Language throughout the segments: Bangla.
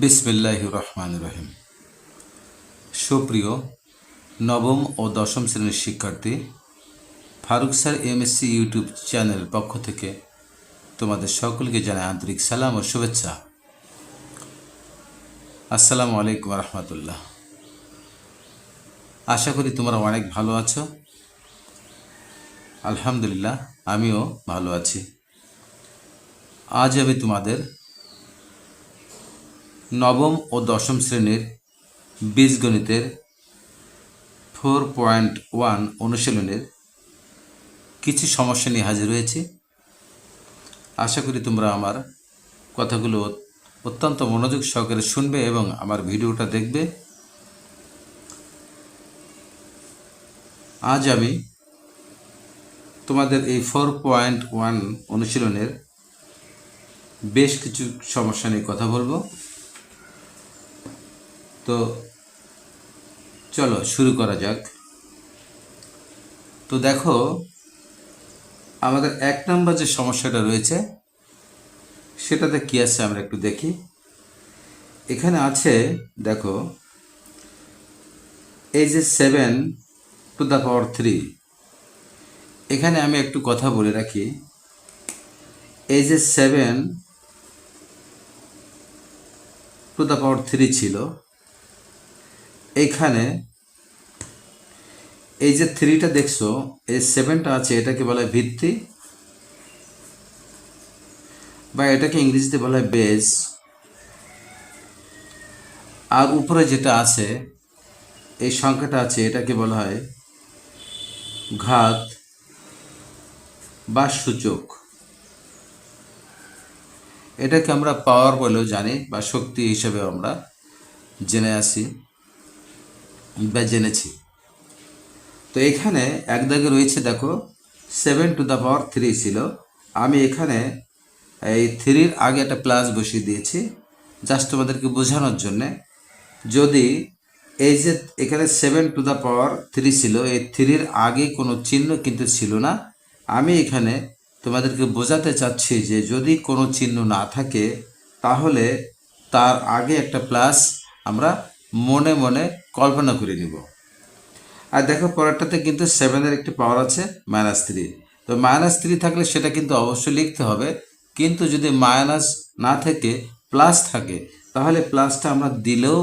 বিসমিল্লাহির রহমানির রহিম। সুপ্রিয় নবম ও দশম শ্রেণীর শিক্ষার্থী, Faruk sir MSc YouTube channel পক্ষ থেকে তোমাদের সকলকে জানাই আন্তরিক সালাম ও শুভেচ্ছা। আসসালামু আলাইকুম রহমতুল্লাহ। আশা করি তোমরা অনেক ভালো আছো। আলহামদুলিল্লাহ, আমিও ভালো আছি। আজ আমি তোমাদের নবম ও দশম শ্রেণীর বীজগণিতের 4.1 অনুশীলনের কিছু সমস্যা নিয়ে হাজির হয়েছি। আশা করি তোমরা আমার কথাগুলো অত্যন্ত মনোযোগ সহকারে শুনবে এবং আমার ভিডিওটা দেখবে। আজ আমি তোমাদের এই 4.1 অনুশীলনের বেশ কিছু সমস্যা নিয়ে কথা বলবো। তো চলো শুরু করা যাক। তো দেখো, আমাদের 1 নম্বর যে সমস্যাটা রয়েছে সেটাতে কি আছে আমরা একটু দেখি। এখানে আছে, দেখো, এই যে 7⁻3, এখানে আমি একটু কথা বলে রাখি। এই যে 7⁻3 ছিল, এইখানে এই যে 3টা দেখছো, এই 7টা আছে, এটাকে বলা হয় ভিত্তি, বা এটাকে ইংরেজিতে বলা হয় বেস। আর উপরে যেটা আছে, এই সংখ্যাটা আছে, এটাকে বলা হয় ঘাত বা সূচক। এটাকে আমরা পাওয়ার বলেও জানি, বা শক্তি হিসেবে আমরা জেনে আসি বা জেনেছি। তো এখানে এক দাগে রয়েছে, দেখো 7⁻3 ছিল। আমি এখানে এই 3-র আগে একটা প্লাস বসিয়ে দিয়েছি জাস্ট তোমাদেরকে বোঝানোর জন্যে। যদি এই যে এখানে 7⁻3 ছিল, এই 3-র আগে কোনো চিহ্ন কিন্তু ছিল না। আমি এখানে তোমাদেরকে বোঝাতে চাচ্ছি যে যদি কোনো চিহ্ন না থাকে তাহলে তার আগে একটা প্লাস আমরা মনে মনে কল্পনা করে নিব। আর দেখো, পরেরটাতে কিন্তু 7-এর একটি পাওয়ার আছে -3। তো -3 থাকলে সেটা কিন্তু অবশ্যই লিখতে হবে, কিন্তু যদি মাইনাস না থেকে প্লাস থাকে তাহলে প্লাসটা আমরা দিলেও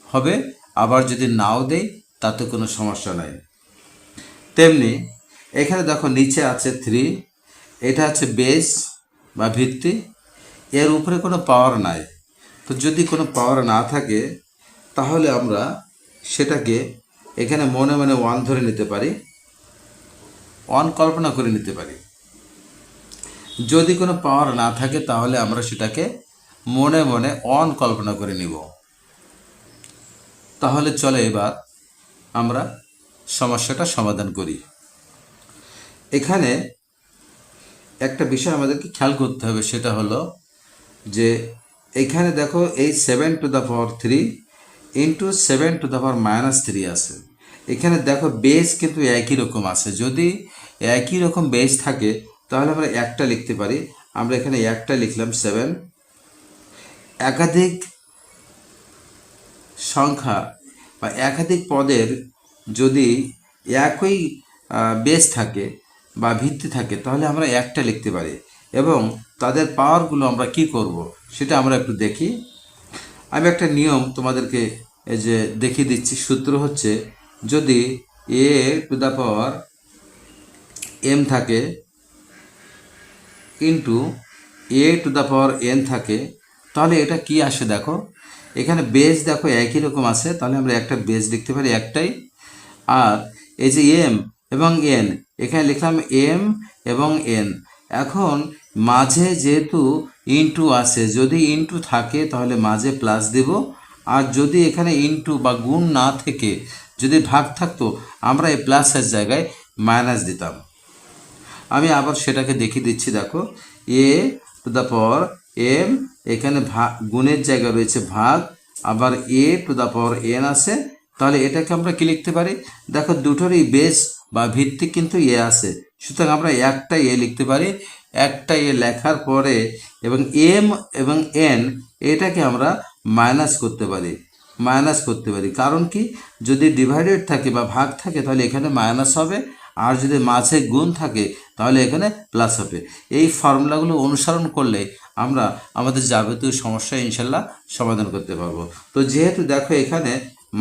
হবে, আবার যদি নাও দেই তাতে কোনো সমস্যা নাই। তেমনি এখানে দেখো নিচে আছে 3, এটা আছে বেস বা ভিত্তি, এর উপরে কোনো পাওয়ার নাই। তো যদি কোনো পাওয়ার না থাকে তাহলে আমরা সেটাকে এখানে মনে মনে 1 ধরে নিতে পারি, 1 কল্পনা করে নিতে পারি। যদি কোনো পাওয়ার না থাকে তাহলে আমরা সেটাকে মনে মনে 1 কল্পনা করে নিব। তাহলে চলে এবার আমরা সমস্যাটা সমাধান করি। এখানে একটা বিষয় আমাদেরকে খেয়াল করতে হবে, সেটা হলো যে এখানে দেখো এই 7⁻3 ইন্টু 7⁻³ আছে। এখানে দেখো বেস কিন্তু একই রকম আছে। যদি একই রকম বেস থাকে তাহলে আমরা একটা লিখতে পারি। আমরা এখানে একটা লিখলাম 7। একাধিক সংখ্যা বা একাধিক পদের যদি একই বেস থাকে বা ভিত্তি থাকে তাহলে আমরা একটা লিখতে পারি, এবং তাদের পাওয়ারগুলো আমরা কি করব সেটা আমরা একটু দেখি। আমি একটা নিয়ম তোমাদেরকে এই যে দেখিয়ে দিচ্ছি। সূত্র হচ্ছে, যদি a⁻m থাকে ইন্টু a⁻n থাকে তাহলে এটা কি আসে দেখো। এখানে বেস দেখো একই রকম আছে, তাহলে আমরা একটা বেস লিখতে পারি, একটাই। আর এই যে m এবং n, এখানে লিখলাম m এবং n। এখন মাঝে যেহেতু ইন্টু আছে, যদি ইন্টু থাকে তাহলে মাঝে প্লাস দেব, আর যদি এখানে ইন্টু বা গুণ না থেকে যদি ভাগ থাকতো আমরা এই প্লাসের জায়গায় মাইনাস দিতাম। আমি আবার সেটাকে দেখিয়ে দিচ্ছি। দেখো a⁻m, এখানে গুণের জায়গা রয়েছে ভাগ, আবার a⁻n আছে, তাহলে এটাকে আমরা কি লিখতে পারি, দেখো দুটোরই বেস বা ভিত্তি কিন্তু এ আছে, সুতরাং আমরা একটা এ লিখতে পারি। একটা এ লেখার পরে এবং m এবং n এটাকে আমরা মাইনাস করতে পারি, কারণ কি, যদি ডিভাইডেড থাকে বা ভাগ থাকে তাহলে এখানে মাইনাস হবে, আর যদি মাঝে গুণ থাকে তাহলে এখানে প্লাস হবে। এই ফর্মুলাগুলো অনুসরণ করলে আমরা আমাদের যাবতীয় সমস্যা ইনশাল্লাহ সমাধান করতে পারবো। তো যেহেতু দেখো এখানে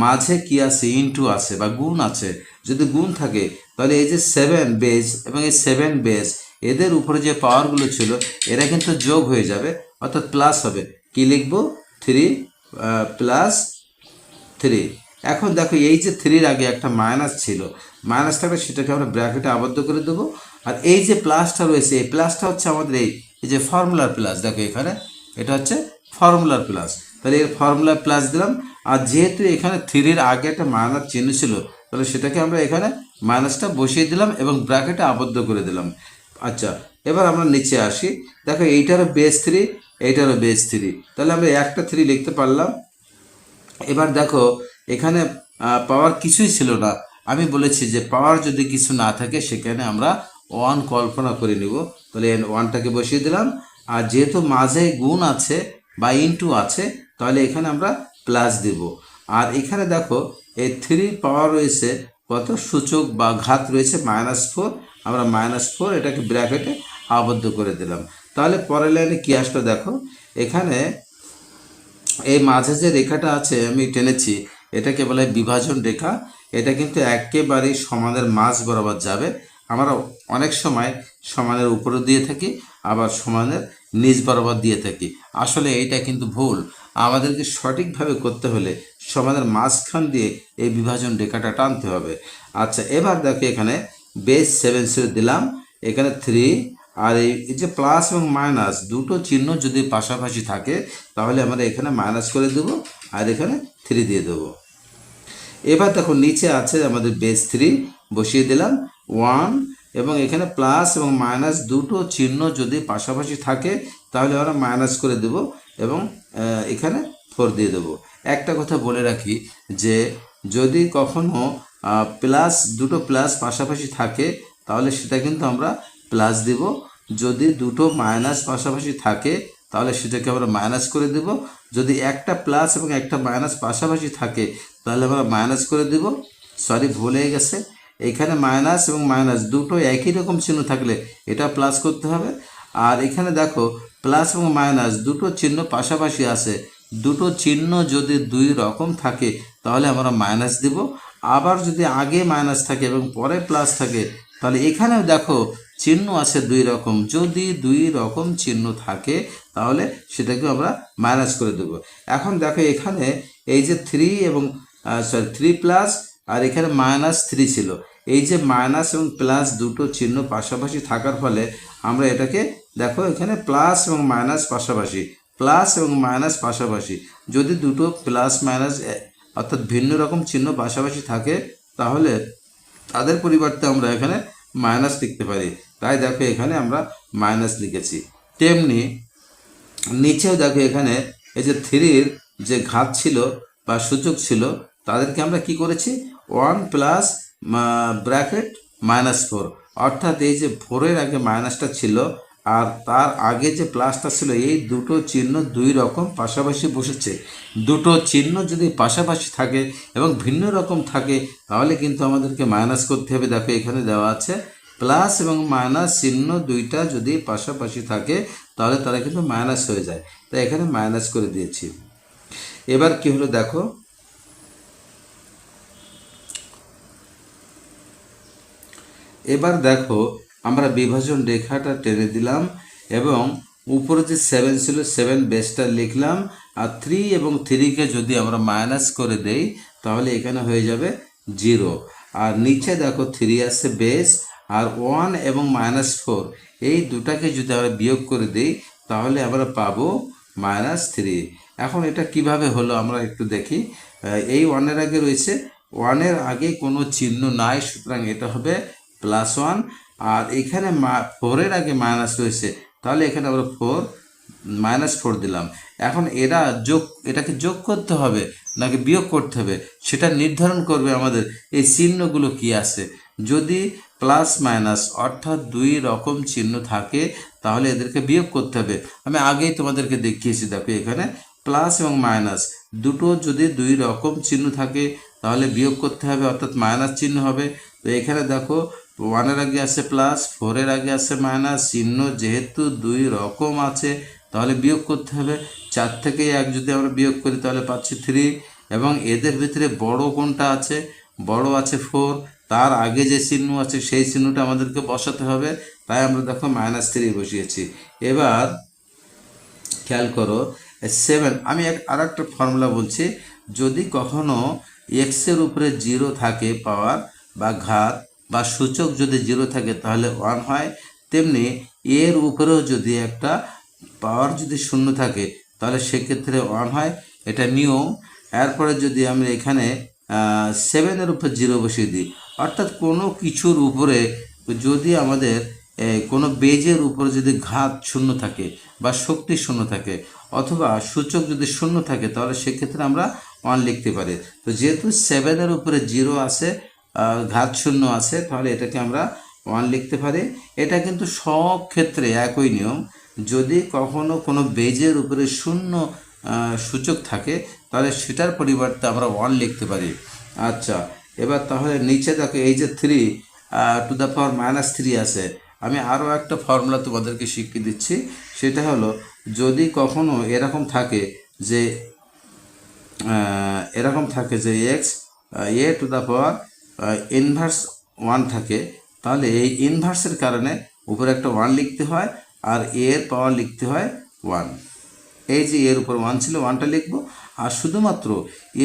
মাঝে কি আছে, ইনটু আছে বা গুণ আছে, যদি গুণ থাকে তাহলে এই যে 7 বেজ এবং এই 7 বেজ এদের উপরে যে পাওয়ারগুলো ছিল এরা কিন্তু যোগ হয়ে যাবে, অর্থাৎ প্লাস হবে। কি লিখবো, 3 প্লাস 3। এখন দেখো এই যে 3-র আগে একটা মাইনাস ছিল, মাইনাস থাকলে সেটাকে আমরা ব্র্যাকেটে আবদ্ধ করে দেবো। আর এই যে প্লাসটা রয়েছে, এই প্লাসটা হচ্ছে আমাদের এই যে ফর্মুলার প্লাস। দেখো এখানে এটা হচ্ছে ফর্মুলার প্লাস, তাহলে এর ফর্মুলার প্লাস দিলাম। আর যেহেতু এখানে 3-র আগে একটা মাইনাস চিহ্ন ছিল, তাহলে সেটাকে আমরা এখানে মাইনাসটা বসিয়ে দিলাম এবং ব্র্যাকেটে আবদ্ধ করে দিলাম। আচ্ছা, এবার আমরা নিচে আসি। দেখো এইটারও বেস 3, এইটারও বেস 3, তাহলে আমরা একটা 3 লিখতে পারলাম। এবার দেখো এখানে পাওয়ার কিছুই ছিল না। আমি বলেছি যে পাওয়ার যদি কিছু না থাকে সেখানে আমরা 1 কল্পনা করে নিব, তাহলে 1টাকে বসিয়ে দিলাম। আর যেহেতু মাঝে গুণ আছে বা ইনটু আছে, তাহলে এখানে আমরা প্লাস দেব। আর এখানে দেখো এই 3 পাওয়ার রয়েছে কত, সূচক বা ঘাত রয়েছে -4, আমরা -4 এটাকে ব্র্যাকেটে আবদ্ধ করে দিলাম। তাহলে পরের লাইনে কি আসলো দেখো, এখানে এই মাঝে যে রেখাটা আছে আমি টেনেছি, এটাকে বলে বিভাজন রেখা। এটা কিন্তু একেবারেই সমানের মাঝ বরাবর যাবে। আমরা অনেক সময় সমানের উপরে দিয়ে থাকি, আবার সমানের নিচ বরাবর দিয়ে থাকি। আসলে এইটা কিন্তু ভুল। আমাদেরকে সঠিকভাবে করতে হলে সমানের মাঝখান দিয়ে এই বিভাজন রেখাটা টানতে হবে। আচ্ছা, এবার দেখো এখানে বেস 7 দিলাম, এখানে 3, আর এই যে প্লাস এবং মাইনাস দুটো চিহ্ন যদি পাশাপাশি থাকে তাহলে আমরা এখানে মাইনাস করে দেব আর এখানে 3 দিয়ে দেবো। এবার দেখো নিচে আছে আমাদের বেস 3, বসিয়ে দিলাম 1, এবং এখানে প্লাস এবং মাইনাস দুটো চিহ্ন যদি পাশাপাশি থাকে তাহলে আমরা মাইনাস করে দেব এবং এখানে 4 দিয়ে দেবো। একটা কথা বলে রাখি যে যদি কখনো দুটো প্লাস পাশাপাশি থাকে তাহলে সেটা কিন্তু আমরা প্লাস দেব, যদি দুটো মাইনাস পাশাপাশি থাকে তাহলে সেটাকে আমরা মাইনাস করে দেব, যদি একটা প্লাস এবং একটা মাইনাস পাশাপাশি থাকে তাহলে আমরা মাইনাস করে দেব। সরি, ভুল হয়ে গেছে, এখানে মাইনাস এবং মাইনাস দুটো একই রকম চিহ্ন থাকলে এটা প্লাস করতে হবে। আর এখানে দেখো প্লাস এবং মাইনাস দুটো চিহ্ন পাশাপাশি আছে, দুটো চিহ্ন যদি দুই রকম থাকে তাহলে আমরা মাইনাস দেব। আবার যদি আগে মাইনাস থাকে এবং পরে প্লাস থাকে তাহলে এখানেও দেখো চিহ্ন আছে দুই রকম, যদি দুই রকম চিহ্ন থাকে তাহলে সেটাকে আমরা মাইনাস করে দেব। এখন দেখো এখানে এই যে 3 এবং 3 প্লাস আর এখানে -3 ছিল, এই যে মাইনাস এবং প্লাস দুটো চিহ্ন পাশাপাশি থাকার ফলে আমরা এটাকে দেখো এখানে প্লাস এবং মাইনাস পাশাপাশি, প্লাস এবং মাইনাস পাশাপাশি, যদি দুটো প্লাস মাইনাস অর্থাৎ ভিন্ন রকম চিহ্ন পাশাপাশি থাকে তাহলে তাদের পরিবর্তে আমরা এখানে মাইনাস লিখতে পারি। তাই দেখো এখানে আমরা মাইনাস লিখেছি। তেমনি নিচেও দেখো এখানে এই যে 3-র যে ঘাত ছিল বা সূচক ছিল তাদেরকে আমরা কি করেছি, 1 প্লাস ব্র্যাকেট -4, অর্থাৎ এই যে 4-এর আগে মাইনাসটা ছিল আর তার আগে যে প্লাসটা ছিল, এই দুটো চিহ্ন দুই রকম পাশাপাশি বসেছে। দুটো চিহ্ন যদি পাশাপাশি থাকে এবং ভিন্ন রকম থাকে তাহলে কিন্তু আমাদেরকে মাইনাস করতে হবে। দেখো এখানে দেওয়া আছে প্লাস এবং মাইনাস চিহ্ন দুইটা যদি পাশাপাশি থাকে তাহলে তারা কিন্তু মাইনাস হয়ে যায়, তাই এখানে মাইনাস করে দিয়েছি। এবার কি হলো দেখো, এবার দেখো আমরা বিভাজন রেখাটা টেনে দিলাম এবং উপরে যে 7 ছিল 7 বেসটা লিখলাম, আর 3 এবং 3কে যদি আমরা মাইনাস করে দেই তাহলে এখানে হয়ে যাবে 0। আর নিচে দেখো 3 আছে বেস, আর 1 এবং -4 এই দুটাকে যদি আমরা বিয়োগ করে দিই তাহলে আমরা পাবো -3। এখন এটা কিভাবে হলো আমরা একটু দেখি। এই 1-এর আগে রয়েছে, 1-এর আগে কোনো চিহ্ন নাই, সুতরাং এটা হবে +1। আর এখানে 4-এর আগে মাইনাস রয়েছে, তাহলে এখানে আমরা -4 দিলাম। এখন এটাকে যোগ করতে হবে নাকি বিয়োগ করতে হবে সেটা নির্ধারণ করবে আমাদের এই চিহ্নগুলো কি আছে। যদি প্লাস মাইনাস অর্থাৎ দুই রকম চিহ্ন থাকে তাহলে এদেরকে বিয়োগ করতে হবে। আমি আগেই তোমাদেরকে দেখিয়েছি, দেখো এখানে প্লাস এবং মাইনাস দুটো যদি দুই রকম চিহ্ন থাকে তাহলে বিয়োগ করতে হবে, অর্থাৎ মাইনাস চিহ্ন হবে। তো এখানে দেখো 1-এর আগে আছে প্লাস, 4-এর আগে আছে মাইনাস, চিহ্ন যেহেতু দুই রকম আছে তাহলে বিয়োগ করতে হবে। 4 থেকে 1 যদি আমরা বিয়োগ করি তাহলে পাচ্ছি 3, এবং এদের ভিতরে বড় কোনটা আছে, বড় আছে 4, তার আগে যে চিহ্ন আছে সেই চিহ্নটা আমাদেরকে বসাতে হবে, তাই আমরা দেখো -3 বসিয়েছি। এবার খেয়াল করো 7, আমি আর একটা ফর্মুলা বলছি, যদি কখনো এক্সের উপরে 0 থাকে পাওয়ার বা ঘাত বা সূচক যদি 0 থাকে তাহলে 1 হয়, তেমনি এর উপরেও যদি একটা পাওয়ার যদি 0 থাকে তাহলে সেক্ষেত্রে 1 হয়, এটা নিয়ম। এরপরে যদি আমরা এখানে 7-এর উপর 0 বসিয়ে দিই, অর্থাৎ কোনো কিছুর উপরে যদি আমাদের কোনো বেজের উপরে যদি ঘাত 0 থাকে বা শক্তি 0 থাকে অথবা সূচক যদি 0 থাকে তাহলে সেক্ষেত্রে আমরা 1 লিখতে পারি। তো যেহেতু 7-এর উপরে 0 আছে, ঘাত 0 আছে, তাহলে এটাকে আমরা 1 লিখতে পারি। এটা কিন্তু সব ক্ষেত্রে একই নিয়ম, যদি কখনো কোনো বেজের উপরে 0 সূচক থাকে তাহলে সেটার পরিবর্তে আমরা 1 লিখতে পারি। আচ্ছা, এবার তাহলে নিচে দেখো এই যে 3 আছে, আমি আরও একটা ফর্মুলা তোমাদেরকে শিখিয়ে দিচ্ছি। সেটা হলো, যদি কখনো এরকম থাকে যে এক্স ইনভার্স 1 থাকে, তাহলে এই ইনভার্সের কারণে উপরে একটা 1 লিখতে হয় আর এর পাওয়ার লিখতে হয় 1। এই যে এর উপর 1 ছিল, 1টা লিখবো, আর শুধুমাত্র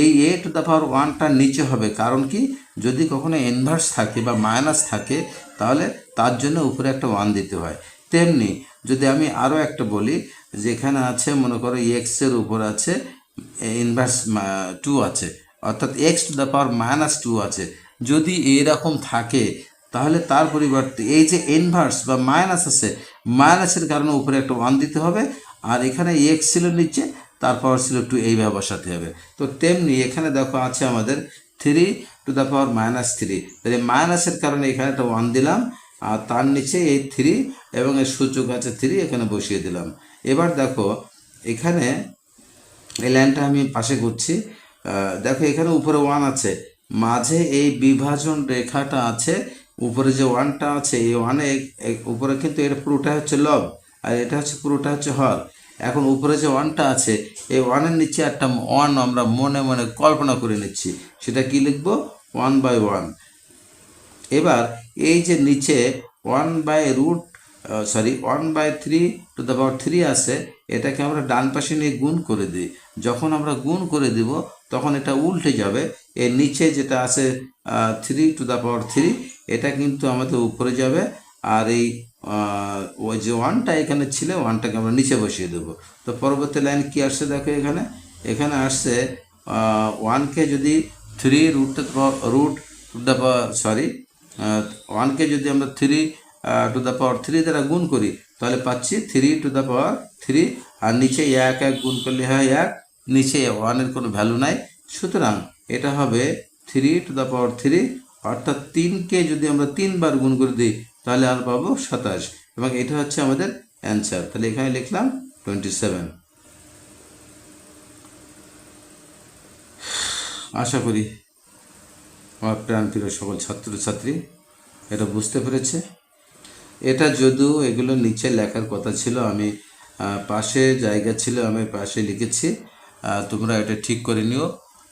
এই a⁴1টার নিচে হবে, কারণ কি, যদি কখনো ইনভার্স থাকে বা মাইনাস থাকে তাহলে তার জন্য উপরে একটা 1 দিতে হয়। তেমনি যদি আমি আরও একটা বলি, যেখানে আছে মনে করো এক্সের উপর আছে ইনভার্স 2 আছে, অর্থাৎ x⁻² আছে, যদি এরকম থাকে তাহলে তার পরিবর্তে এই যে ইনভার্স বা মাইনাস আছে, মাইনাসের কারণে উপরে একটা 1 দিতে হবে, আর এখানে এক্স ছিল নিচে, তার পাওয়ার ছিল 2, এইভাবে বসাতে হবে। তো তেমনি এখানে দেখো আছে আমাদের 3⁻³ তাহলে মাইনাসের কারণে এখানে একটা 1 দিলাম, আর তার নিচে এই 3 এবং এর সূচক আছে 3, এখানে বসিয়ে দিলাম। এবার দেখো এখানে এই লাইনটা আমি পাশে করছি, দেখো এখানে উপরে 1 আছে, মাঝে এই বিভাজন রেখাটা আছে, উপরে যে 1টা আছে এই 1-এ উপরে কিন্তু এর পুরোটা হচ্ছে লব আর এটা হচ্ছে পুরোটা হচ্ছে হর। এখন উপরে যে 1টা আছে এই 1-এর নিচে একটা 1 আমরা মনে মনে কল্পনা করে নিচ্ছি, সেটা কি লিখবো, 1/1। এবার এই যে নিচে 1/3 আছে, এটাকে আমরা ডান পাশে নিয়ে গুণ করে দিই। যখন আমরা গুণ করে দিব তখন এটা উল্টে যাবে, এর নিচে যেটা আছে 3⁻3 এটা কিন্তু আমাদের উপরে যাবে, আর এই ওই যে 1টা এখানে ছিল 1টাকে আমরা নিচে বসিয়ে দেবো। তো পরবর্তী লাইন কি আসছে দেখো, এখানে আসছে 1কে যদি 1কে যদি আমরা 3⁻3 দ্বারা গুণ করি তাহলে পাচ্ছি 3⁻3, আর নিচে 1 গুণ করলে হয় 1, নিচে 1-এর কোনো ভ্যালু নাই, সুতরাং এটা হবে 3⁻3, অর্থাৎ 3কে যদি আমরা 3 বার গুণ করে দিই তাহলে আর পাবো 27, এবং এটা হচ্ছে আমাদের অ্যান্সার। তাহলে এখানে লিখলাম 27। আশা করি আমার প্রাণপ্রিয় সকল ছাত্রছাত্রী এটা বুঝতে পেরেছে। এটা যদিও এগুলো নিচে লেখার কথা ছিল, আমি পাশে জায়গা ছিল আমি পাশে লিখেছি, তোমরা এটা ঠিক করে নিও,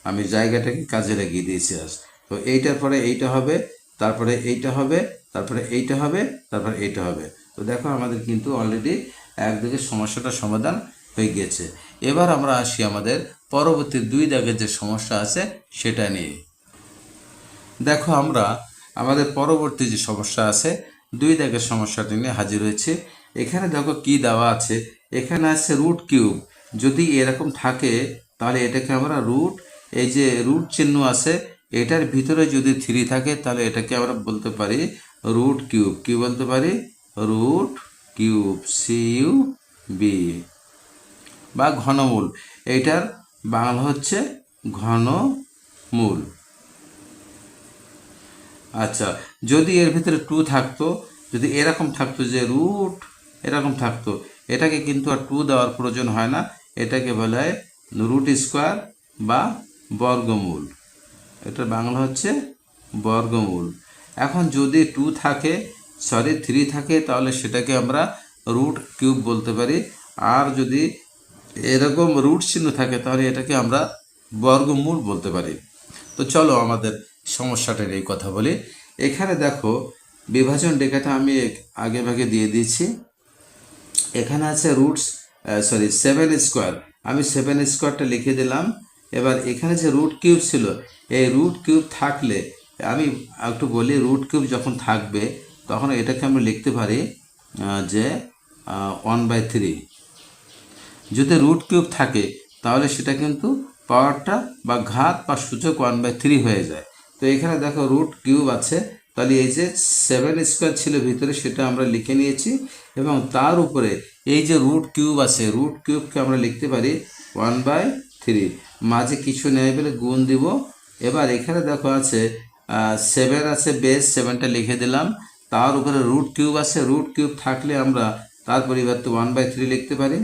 আমি জায়গাটাকে কাজে লাগিয়ে দিয়েছি আজ। তো এইটার পরে এইটা হবে, তারপরে এইটা হবে, তারপরে এইটা হবে, তারপরে এইটা হবে। তো দেখো আমাদের কিন্তু অলরেডি একদিকে সমস্যাটা সমাধান হয়ে গিয়েছে। এবার আমরা আসি আমাদের পরবর্তী 2 দাগের যে সমস্যা আছে সেটা নিয়ে। দেখো আমরা আমাদের পরবর্তী যে সমস্যা আছে 2 দাগের সমস্যাটি নিয়ে হাজির হয়েছে। এখানে দেখো কি দেওয়া আছে, এখানে আছে √3, যদি এরকম থাকে তাহলে এটাকে আমরা এই যে রুট চিহ্ন আছে এটার ভিতরে যদি 3 থাকে তাহলে এটাকে আমরা বলতে পারি √3, কি বলতে পারি, √3 বা ঘনমূল, এইটার বাংলা হচ্ছে ঘনমূল। আচ্ছা, যদি এর ভিতরে 2 থাকতো, যদি এরকম থাকতো যে এরকম থাকতো, এটাকে কিন্তু আর 2 দেওয়ার প্রয়োজন হয় না, এটাকে বলা হয় রুট স্কোয়ার বা বর্গমূল, এটা বাংলা হচ্ছে বর্গমূল। এখন যদি 2 থাকে, সরি 3 থাকে, তাহলে সেটাকে আমরা রুট কিউব বলতে পারি। আর যদি এরকম রুট চিহ্ন থাকে তাহলে এটাকে আমরা বর্গমূল বলতে পারি। তো চলো আমাদের সমস্যাটার এই কথা বলি। এখানে দেখো বিভাজন রেখাটা আমি আগে ভাগে দিয়ে দিয়েছি। এখানে আছে রুটস 7 স্কোয়ার, আমি 7 স্কোয়ারটা লিখে দিলাম। এবার এখানে যে রুট কিউব ছিল, এই রুট কিউব থাকলে আমি একটু বলি, রুট কিউব যখন থাকবে তখন এটাকে আমরা লিখতে পারি যে 1/3। যদি রুট কিউব থাকে তাহলে সেটা কিন্তু পাওয়ারটা বা ঘাত বা সূচক 1/3 হয়ে যায়। তো এখানে দেখো রুট কিউব আছে, তাহলে এই যে 7 স্কোয়ার ছিল ভিতরে সেটা আমরা লিখে নিয়েছি, এবং তার উপরে এই যে রুট কিউব আছে, রুট কিউবকে আমরা লিখতে পারি 1/3, মাঝে কিছু নেই বলে গুণ দিব। এবার এখানে দেখো আছে 7 আছে, বেস 7টা লিখে দিলাম, তার উপরে রুট কিউব আছে, রুট কিউব থাকলে আমরা তার পরিবর্তে 1/3 লিখতে পারি।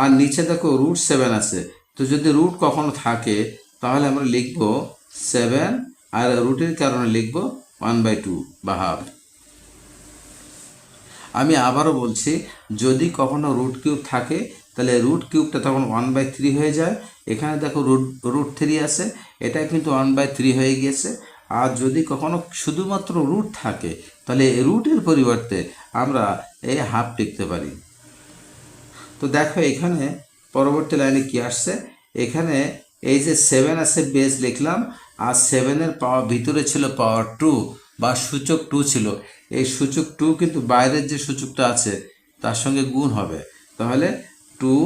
আর নিচে দেখো রুট 7 আছে, তো যদি রুট কখনো থাকে তাহলে আমরা লিখব 7, আর রুটের কারণে লিখব 1/2 বা হাফ। আমি আবারও বলছি, যদি কখনো রুট কিউব থাকে তাহলে রুট কিউবটা তখন 1/3 হয়ে যায়। এখানে দেখো রুট 3 আছে, এটা কিন্তু 1/3 হয়ে গিয়েছে। আর যদি কখনো শুধুমাত্র রুট থাকে তাহলে রুটের পরিবর্তে আমরা এই হাফ লিখতে পারি। তো দেখো এখানে পরবর্তী লাইনে কি আসছে, এখানে এই যে 7 আছে বেস লিখলাম, আর 7-এর পাওয়ার ভিতরে ছিল পাওয়ার 2 বা সূচক 2 ছিল। এই সূচক 2 কিন্তু বাইরের যে সূচকটা আছে তার সঙ্গে গুণ হবে, তাহলে 2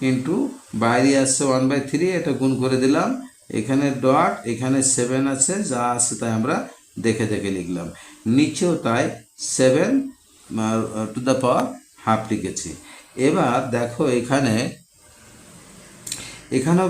ইন্টু বাইরে আসছে 1/3, এটা গুণ করে দিলাম। এখানে ডট, এখানে 7 আছে, যা আছে তাই আমরা দেখে দেখে লিখলাম। নিচেও তাই 7 টু দ্য পাওয়ার হাফ লিখেছি। এবার দেখো এখানেও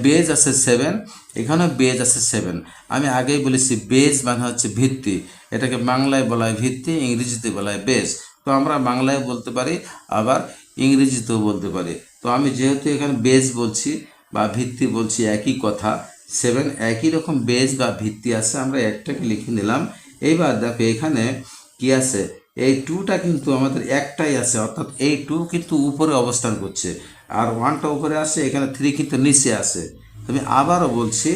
বেজ আছে 7, এখানেও বেজ আছে 7। আমি আগেই বলেছি বেজ মানে হচ্ছে ভিত্তি, এটাকে বাংলায় বলা হয় ভিত্তি, ইংরেজিতে বলা হয় বেজ। তো আমরা বাংলায় বলতে পারি, আবার ইংরেজিতেও বলতে পারি। তো আমি যেহেতু এখানে বেজ বলছি বা ভিত্তি বলছি, একই কথা, 7 একই রকম বেজ বা ভিত্তি আছে, আমরা একটাকে লিখে নিলাম। এইবার দেখো এখানে কি আছে, এই 2টা কিন্তু আমাদের একটাই আছে, অর্থাৎ এই 2 কিন্তু উপরে অবস্থান করছে, আর 1টা উপরে আসে, এখানে 3 কিন্তু নিচে আসে। আমি আবারও বলছি,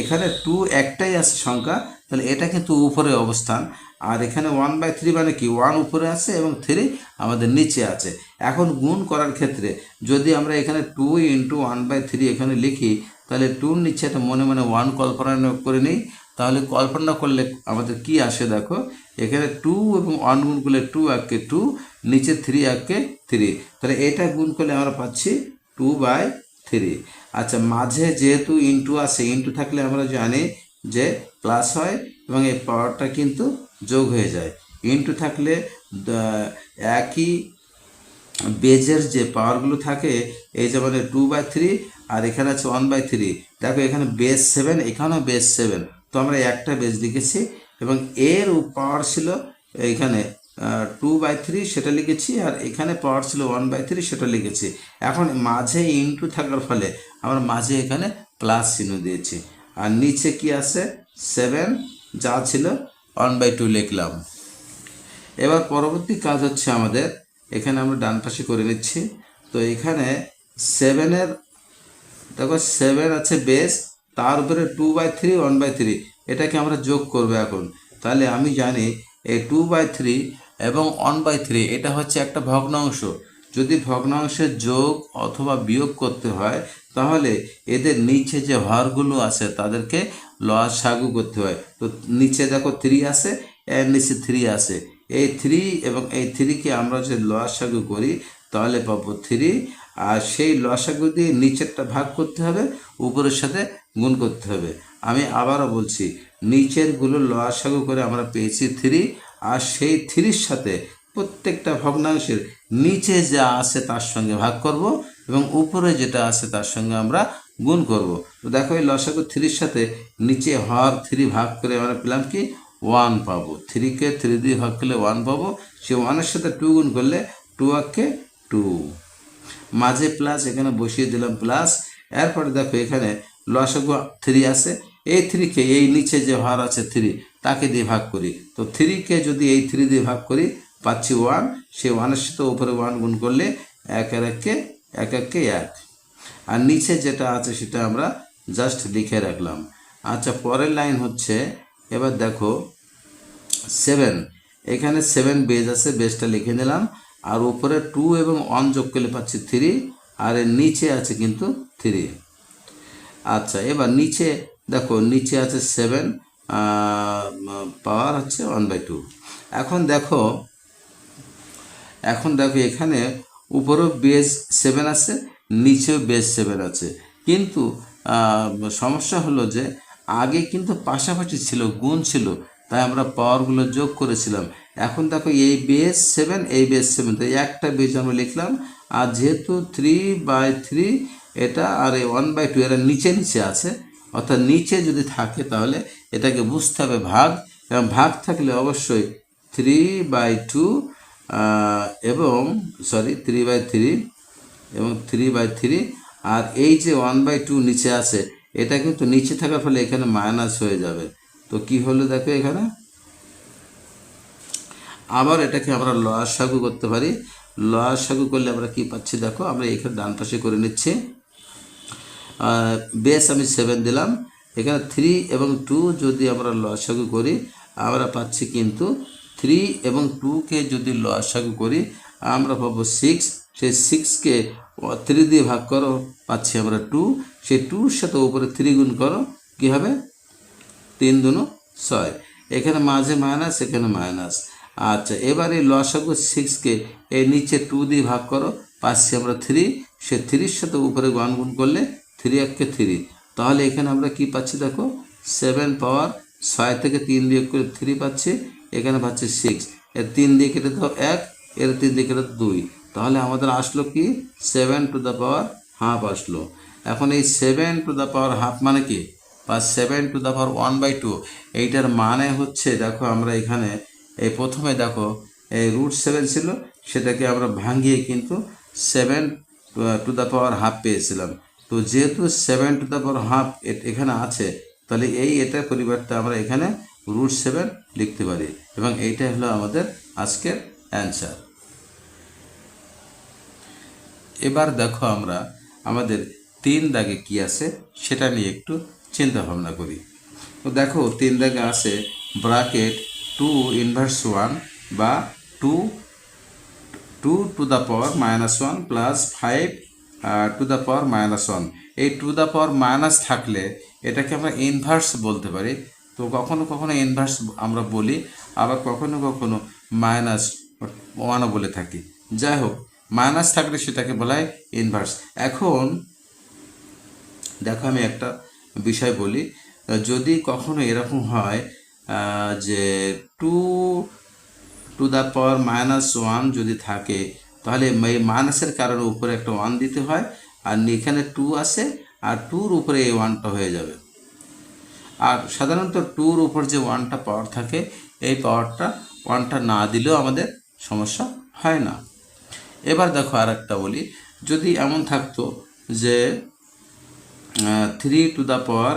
এখানে 2 একটাই আছে সংখ্যা, তাহলে এটা কিন্তু উপরে অবস্থান। আর এখানে 1/3 মানে কি, 1 উপরে আছে এবং 3 আমাদের নিচে আছে। এখন গুণ করার ক্ষেত্রে যদি আমরা এখানে 2 ইন্টু 1/3 এখানে লিখি, তাহলে 2-র নিচে একটা মনে মনে 1 কল্পনা করে নিই, তাহলে কল্পনা করলে আমাদের কি আসে দেখো, এখানে 2 এবং 1 গুণ করলে 2 একে 2, নিচে 3 একে 3, তাহলে এটা গুণ করলে আমরা পাচ্ছি 2/3। আচ্ছা, মাঝে যেহেতু ইন্টু আছে, ইন্টু থাকলে আমরা জানি যে প্লাস হয় এবং এই পাওয়ারটা কিন্তু যোগ হয়ে যায়। ইন্টু থাকলে একই বেজের যে পাওয়ারগুলো থাকে, এই যে মানে 2/3, আর এখানে আছে 1/3। দেখো এখানে বেজ 7, এখানেও বেজ 7, তো আমরা একটা বেজ লিখেছি, এবং এর পাওয়ার ছিল এইখানে 2/3 সেটা লিখেছি, আর এখানে পাওয়ার ছিল 1/3 সেটা লিখেছি। এখন মাঝে ইন্টু থাকার ফলে আমরা মাঝে এখানে প্লাস চিহ্ন দিয়েছি, আর নিচে কি আছে 7, যা ছিল 1/2 লিখলাম। এবার পরবর্তী কাজ হচ্ছে আমাদের, এখানে আমরা ডান পাশে করে নিচ্ছি। তো এখানে 7-এর দেখো 7 আছে বেস, তার উপরে 2/3 1/3, এটাকে আমরা যোগ করবো এখন। তাহলে আমি জানি এই 2/3 এবং 1/3 এটা হচ্ছে একটা ভগ্নাংশ। যদি ভগ্নাংশের যোগ অথবা বিয়োগ করতে হয় তাহলে এদের নিচে যে হরগুলো আছে তাদেরকে লসাগু করতে হয়। তো নিচে দেখো 3 আছে, এর নিচে 3 আছে, এই 3 এবং এই 3কে আমরা যে লসাগু করি তাহলে পাবো 3, আর সেই লসাগু দিয়ে নিচেরটা ভাগ করতে হবে, উপরের সাথে গুণ করতে হবে। আমি আবারও বলছি, নিচেরগুলো লসাগু করে আমরা পেয়েছি 3, আর সেই 3-র সাথে প্রত্যেকটা ভগ্নাংশের নিচে যা আছে তার সঙ্গে ভাগ করব, এবং উপরে যেটা আছে তার সঙ্গে আমরা গুণ করব। তো দেখো এই লসাগু 3-র সাথে নিচে হর 3 ভাগ করে আমরা পেলাম কি 1 পাবো। 3কে 3 দিয়ে ভাগ করলে 1 পাবো, সে 1-এর সাথে 2 গুণ করলে 2 একে 2। মাঝে প্লাস, এখানে বসিয়ে দিলাম প্লাস। এরপরে দেখো এখানে লসাগু 3 আছে, এই 3কে এই নিচে যে ভার আছে 3 তাকে দিয়ে ভাগ করি। তো 3কে যদি এই 3 দিয়ে ভাগ করি পাচ্ছি 1, সেই 1-এর সাথে উপরে 1 গুণ করলে 1 আর 1-কে 1, আর নিচে যেটা আছে সেটা আমরা জাস্ট লিখে রাখলাম। আচ্ছা, পরের লাইন হচ্ছে, এবার দেখো 7, এখানে 7 বেজ আছে, বেজটা লিখে নিলাম, আর উপরে 2 এবং 1 যোগ করলে পাচ্ছি 3, আর এর নিচে আছে কিন্তু 3। আচ্ছা, এবার নিচে দেখো, নিচে আছে 7, পাওয়ার হচ্ছে 1/2। এখন দেখো এখানে উপরেও বেস 7 আছে, নিচেও বেস 7 আছে, কিন্তু সমস্যা হলো যে আগে কিন্তু পাশাপাশি ছিল, গুণ ছিল, তাই আমরা পাওয়ারগুলো যোগ করেছিলাম। এখন দেখো এই বেস 7, এই বেস 7, তো একটা বেস আমরা লিখলাম, আর যেহেতু 3/3 এটা আর এই 1/2 এরা নিচে নিচে আছে, অর্থাৎ নিচে যদি থাকে তাহলে এটাকে বুঝতে হবে ভাগ, এবং ভাগ থাকলে অবশ্যই 3/2 এবং 3/3 এবং 3/3, আর এই যে 1/2 নিচে আছে, এটা কিন্তু নিচে থাকার ফলে এখানে মাইনাস হয়ে যাবে। তো কি হলো দেখো এখানে, আবার এটাকে আমরা লসাগু করতে পারি। লসাগু করলে আমরা কি পাচ্ছি দেখো, আমরা এখানে ডান পাশে করে নিচ্ছি। বেস আমি 7 দিলাম, এখানে 3 এবং 2 যদি আমরা লসাগু করি আমরা পাচ্ছি কিন্তু 3 এবং 2কে যদি লসাগু করি আমরা পাবো 6, সেই 6কে 3 দিয়ে ভাগ করো পাচ্ছি আমরা 2, সেই 2-র সাথে উপরে 3 গুণ করো, কী হবে 3 দুনো 6, এখানে মাঝে মাইনাস, এখানে মাইনাস। আচ্ছা, এবার এই লসাগু 6কে এই নিচে 2 দিয়ে ভাগ করো, পাচ্ছি আমরা 3, সে 3-র সাথে উপরে 1 গুণ করলে 3 3, তাহলে এখানে আমরা কি পাচ্ছি দেখো 7 পাওয়ার 6 থেকে 3 বিয়োগ করে 3 পাচ্ছি, এখানে পাচ্ছি 6, এর 3 দিয়ে কেটে দাও 1, এর 3 দিয়ে কেটে 2, তাহলে আমাদের আসলো কি 7 টু দ্য পাওয়ার হাফ আসলো। এখন এই 7 টু দ্য পাওয়ার হাফ মানে কি, বা 7 টু দ্য পাওয়ার 1/2, এইটার মানে হচ্ছে দেখো আমরা এখানে এই প্রথমে দেখো এই √7 ছিল, সেটাকে আমরা ভাঙিয়ে কিন্তু 7 টু দ্য পাওয়ার হাফ পেয়েছিলাম। তো যেহেতু 7 টু দ্য পাওয়ার হাফ এখানে আছে, তাহলে এটার পরিবর্তে আমরা এখানে √7 লিখতে পারি, এবং এইটা হলো আমাদের আজকের অ্যান্সার। এবার দেখো আমরা আমাদের 3 দাগে কি আছে সেটা নিয়ে একটু চিন্তা ভাবনা করি। তো দেখো 3 দাগে আছে ব্র্যাকেট 2 ইনভার্স 1 বা 2 to the power -1 plus 5 two the power -1। এই টু দ্য পাওয়ার মাইনাস থাকলে এটাকে আমরা ইনভার্স বলতে পারি। তো কখনো কখনো ইনভার্স আমরা বলি, আবার কখনো কখনো -1ও বলে থাকি। যাই হোক, মাইনাস থাকলে সেটাকে বলা হয় ইনভার্স। এখন দেখো আমি একটা বিষয় বলি, যদি কখনো এরকম হয় যে 2 টু দ্য পাওয়ার -1 যদি থাকে, তাহলে এই মাইনাসের কারণে উপরে একটা 1 দিতে হয়, আর এখানে 2 আছে, আর 2-র উপরে এই 1টা হয়ে যাবে। আর সাধারণত 2-র উপর যে 1টা পাওয়ার থাকে, এই পাওয়ারটা 1টা না দিলেও আমাদের সমস্যা হয় না। এবার দেখো আর একটা বলি, যদি এমন থাকতো যে 3 টু দ্য পাওয়ার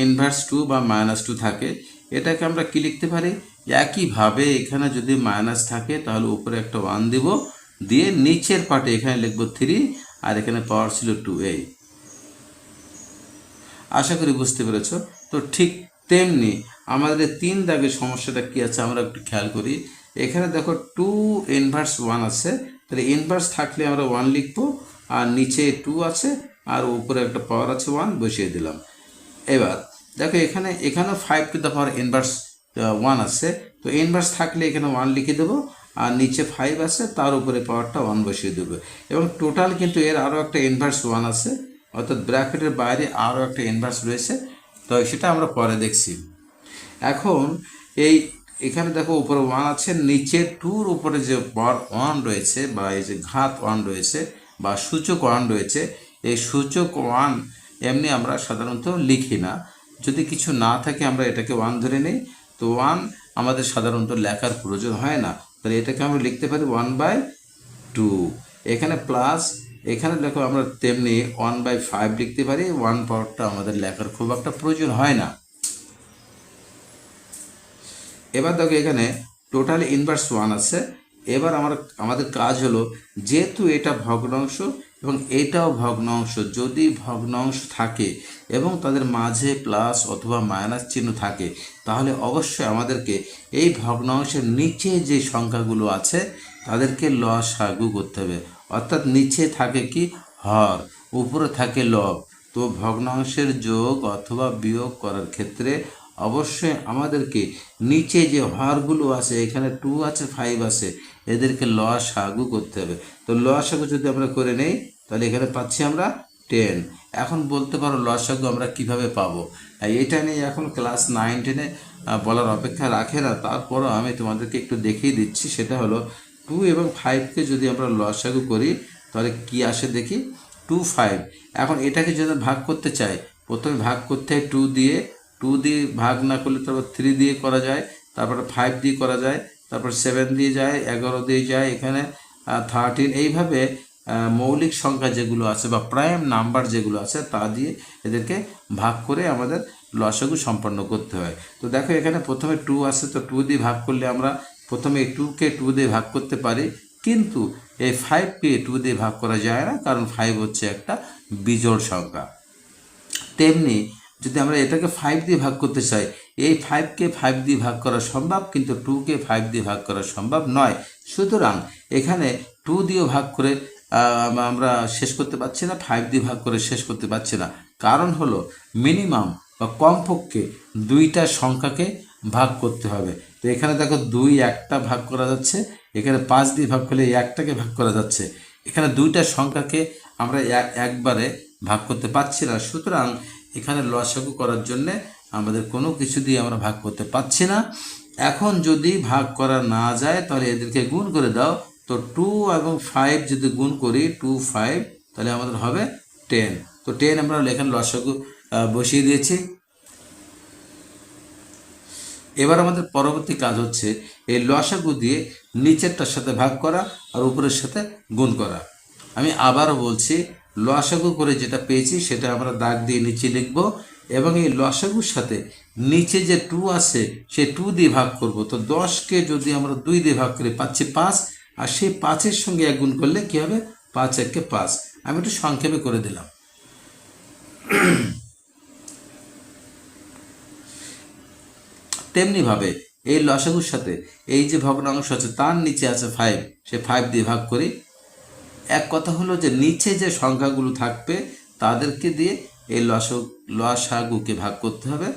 ইনভার্স 2 বা -2 থাকে, এটাকে আমরা কি লিখতে পারি, একইভাবে এখানে যদি মাইনাস থাকে তাহলে উপরে একটা 1 দিব, দিয়ে নিচের পার্টে এখানে লিখবো 3, আর এখানে পাওয়ার ছিল 2a। আশা করি বুঝতে পেরেছ। তো ঠিক তেমনি আমাদের 3 দাগের সমস্যাটা কি আছে আমরা একটু খেয়াল করি। এখানে দেখো 2 ইনভার্স 1 আছে, তাহলে ইনভার্স থাকলে আমরা 1 লিখবো, আর নিচে 2 আছে, আর উপরে একটা পাওয়ার আছে 1 বসিয়ে দিলাম। এবার দেখো এখানেও 5 টু দ্য পাওয়ার ইনভার্স 1 আছে, তো ইনভার্স থাকলে এখানে 1 লিখে দেবো, আর নিচে 5 আছে, তার উপরে পাওয়ারটা 1 বসিয়ে দেবো, এবং টোটাল কিন্তু এর আরও একটা ইনভার্স 1 আছে, অর্থাৎ ব্র্যাকেটের বাইরে আরও একটা ইনভার্স রয়েছে, তো সেটা আমরা পরে দেখছি। এখন এখানে দেখো উপরে 1 আছে, নিচে 2-র উপরে যে পাওয়ার 1 রয়েছে, বা এই যে ঘাত 1 রয়েছে, বা সূচক 1 রয়েছে, এই সূচক 1 এমনি আমরা সাধারণত লিখি না, যদি কিছু না থাকে আমরা এটাকে 1 ধরে নিই, তো 1 আমাদের সাধারণত লেখার প্রয়োজন হয় না, তাহলে এটাকে আমরা লিখতে পারি 1/2। এখানে প্লাস এখানে দেখো আমরা তেমনি 1/5 লিখতে পারি। 1 পাওয়ারটা আমাদের লেখার খুব একটা প্রয়োজন হয় না। এবার দেখো এখানে টোটাল ইনভার্স 1 আছে। এবার আমাদের কাজ হলো, যেহেতু এটা ভগ্নাংশ এবং এটাও ভগ্নাংশ, যদি ভগ্নাংশ থাকে এবং তাদের মাঝে প্লাস অথবা মাইনাস চিহ্ন থাকে, তাহলে অবশ্যই আমাদেরকে এই ভগ্নাংশের নিচে যে সংখ্যাগুলো আছে তাদেরকে লসাগু করতে হবে। অর্থাৎ নিচে থাকে কি হর, উপরে থাকে লব। তো ভগ্নাংশের যোগ অথবা বিয়োগ করার ক্ষেত্রে অবশ্যই আমাদেরকে নিচে যে হরগুলো আছে, এখানে 2 আছে 5 আছে, এদেরকে লসাগু করতে হবে। তো লসাগু যদি আমরা করে নেই তাহলে এখানে পাচ্ছি আমরা 10। এখন বলতে পারো লসাগু আমরা কিভাবে পাবো? এটা নিয়ে এখন ক্লাস 9-10-এ বলার অপেক্ষা রাখে না, তারপরও আমি তোমাদেরকে একটু দেখিয়ে দিচ্ছি। সেটা হলো 2 এবং 5কে যদি আমরা লসাগু করি তাহলে কি আসে দেখি, 2 5। এখন এটাকে যদি ভাগ করতে চাই, প্রথমে ভাগ করতে হয় 2 দিয়ে। 2 দিয়ে ভাগ না করলে তারপর 3 দিয়ে করা যায়, তারপরে 5 দিয়ে করা যায়, তারপর 7 দিয়ে যায়, 11 দিয়ে যায়, এখানে 13। এইভাবে মৌলিক সংখ্যা যেগুলো আছে বা প্রাইম নাম্বার যেগুলো আছে তা দিয়ে এদেরকে ভাগ করে আমাদের লসাগু সম্পন্ন করতে হয়। তো দেখো এখানে প্রথমে 2 আছে, তো 2 দিয়ে ভাগ করলে আমরা প্রথমে 2কে 2 দিয়ে ভাগ করতে পারি, কিন্তু এই 5কে 2 দিয়ে ভাগ করা যায় না, কারণ 5 হচ্ছে একটা বিজোড় সংখ্যা। তেমনি যদি আমরা এটাকে 5 দিয়ে ভাগ করতে চাই, এই 5কে 5 দিয়ে ভাগ করা সম্ভব, কিন্তু 2কে 5 দিয়ে ভাগ করা সম্ভব নয়। সুতরাং এখানে 2 দিয়ে ভাগ করে আমরা শেষ করতে পারছি না, 5 দিয়ে ভাগ করে শেষ করতে পারছি না। কারণ হলো মিনিমাম বা কমপক্ষে 2টা সংখ্যাকে ভাগ করতে হবে। তো এখানে দেখো 2 একটা ভাগ করা যাচ্ছে, এখানে 5 দিয়ে ভাগ করলে একটাকে ভাগ করা যাচ্ছে। এখানে 2টা সংখ্যাকে আমরা একবারে ভাগ করতে পারছি না। সুতরাং এখানে লসাগু করার জন্যে আমাদের কোনো কিছু দিয়ে আমরা ভাগ করতে পারছি না। এখন যদি ভাগ করা না যায় তাহলে এদেরকে গুণ করে দাও। তো 2 এবং 5 যদি গুণ করি, 2 5, তাহলে আমাদের হবে 10। তো 10 আমরা এখানে লসাগু বসিয়ে দিয়েছি। এবার আমাদের পরবর্তী কাজ হচ্ছে এই লসাগু দিয়ে নিচেরটার সাথে ভাগ করা আর উপরের সাথে গুণ করা। আমি আবারও বলছি, লসাগু করে যেটা পেয়েছি সেটা আমরা দাগ দিয়ে নিচে লিখব, এবং এই লসাগুর সাথে নিচে যে 2 আছে সেই 2 দিয়ে ভাগ করব। তো 10কে যদি আমরা 2 দিয়ে ভাগ করি পাচ্ছি 5, আর সেই 5-এর সঙ্গে 1 গুণ করলে কী হবে, 5 1 5। আমি একটু সংক্ষেপে করে দিলাম। তেমনিভাবে এই লসাগুর সাথে এই যে ভগ্নাংশ আছে তার নিচে আছে 5, সে 5 দিয়ে ভাগ করি। এক কথা হলো যে নিচে যে সংখ্যাগুলো থাকবে তাদেরকে দিয়ে এই লসাগুকে ভাগ করতে হবে।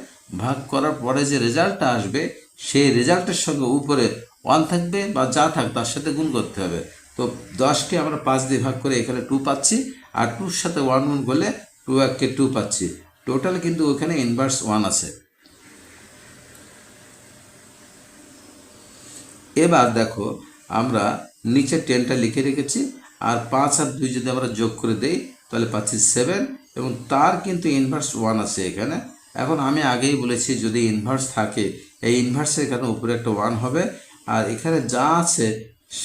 ভাগ করার পরে যে রেজাল্টটা আসবে সেই রেজাল্টের সঙ্গে উপরে 1 থাকবে বা যা থাক তার সাথে গুণ করতে হবে। তো 10কে আমরা 5 দিয়ে ভাগ করে এখানে 2 পাচ্ছি, আর 2-র সাথে 1 গুণ করলে 2 1-কে 2 পাচ্ছি। টোটাল কিন্তু ওখানে ইনভার্স 1 আছে। এবার দেখো আমরা নিচে 10টা লিখে রেখেছি, আর 5 আর 2 যদি আমরা যোগ করে দেই তাহলে পাচ্ছি 7, এবং তার কিন্তু ইনভার্স 1 আছে এখানে। এখন আমি আগেই বলেছি যদি ইনভার্স থাকে এই ইনভার্সের এখানে উপরে একটা 1 হবে, আর এখানে যা আছে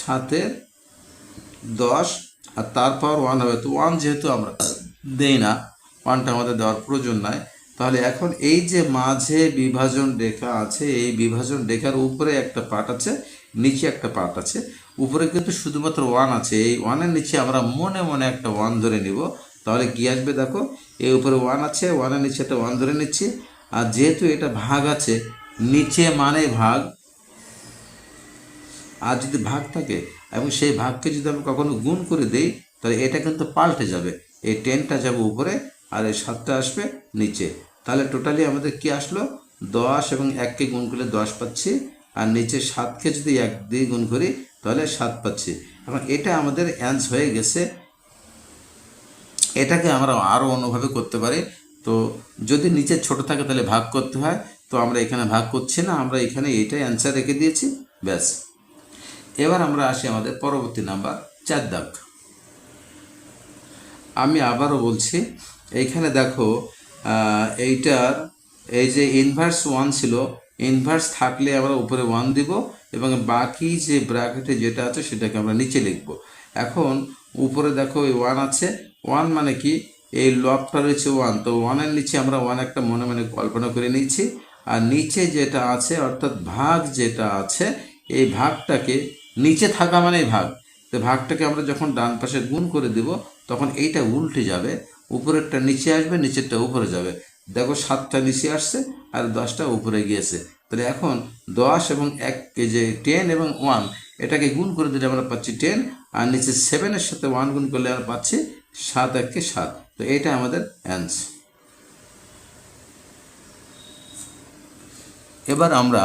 সাথে 10 আর তারপর 1 হবে। তো 1 যেহেতু আমরা দেই না, 1টা আমাদের দেওয়ার প্রয়োজন নাই। তাহলে এখন এই যে মাঝে বিভাজন রেখা আছে, এই বিভাজন রেখার উপরে একটা পার্ট আছে, নিচে একটা পার্ট আছে। উপরে কিন্তু শুধুমাত্র 1 আছে, এই 1-এর নিচে আমরা মনে মনে একটা 1 ধরে নিব। তাহলে কি আসবে দেখো, এই উপরে 1 আছে, 1-এর নিচে একটা 1 ধরে নিচ্ছি। আর যেহেতু এটা ভাগ আছে, নিচে মানে ভাগ, আর যদি ভাগ থাকে এবং সেই ভাগকে যদি আমি কখনো গুণ করে দেই তাহলে এটা কিন্তু পাল্টে যাবে। এই 10টা যাবে উপরে আর এই 7টা আসবে নিচে। তাহলে টোটালি আমাদের কি আসলো, 10 এবং 1কে গুণ করলে 10 পাচ্ছি, আর নিচে 7কে যদি 1 দিয়ে গুণ করি তাহলে 7 পাচ্ছি। এখন এটা আমাদের অ্যান্সার হয়ে গেছে। এটাকে আমরা আরও অন্যভাবে করতে পারি। তো যদি নিচে ছোট থাকে তাহলে ভাগ করতে হয়, তো আমরা এখানে ভাগ করছি না, আমরা এখানে এইটাই অ্যান্সার রেখে দিয়েছি, ব্যাস। এবার আমরা আসি আমাদের পরবর্তী নাম্বার 4 দাগ। আমি আবারও বলছি, এইখানে দেখো এইটার এই যে ইনভার্স 1 ছিল, ইনভার্স থাকলে আমরা উপরে 1 দিব এবং বাকি যে ব্র্যাকেটে যেটা আছে সেটাকে আমরা নিচে লিখব। এখন উপরে দেখো এই 1 আছে, 1 মানে কি এই লবটা রয়েছে 1, তো 1-এর নিচে আমরা 1 একটা মনে মনে কল্পনা করে নিয়েছি। আর নিচে যেটা আছে অর্থাৎ ভাগ যেটা আছে, এই ভাগটাকে নিচে থাকা মানেই ভাগ, তো ভাগটাকে আমরা যখন ডান পাশে গুণ করে দিব তখন এইটা উল্টে যাবে, উপরেরটা নিচে আসবে, নিচেরটা উপরে যাবে। দেখো 7টা নিচে আসছে আর 10টা উপরে গিয়েছে। তাহলে এখন 10 এবং 1 এই যে 10 এবং 1 এটাকে গুণ করে দিলে আমরা পাচ্ছি 10, আর নিচে 7-এর সাথে 1 গুণ করলে আমরা পাচ্ছি 7 1 7। তো এটা আমাদের অ্যান্সার। এবার আমরা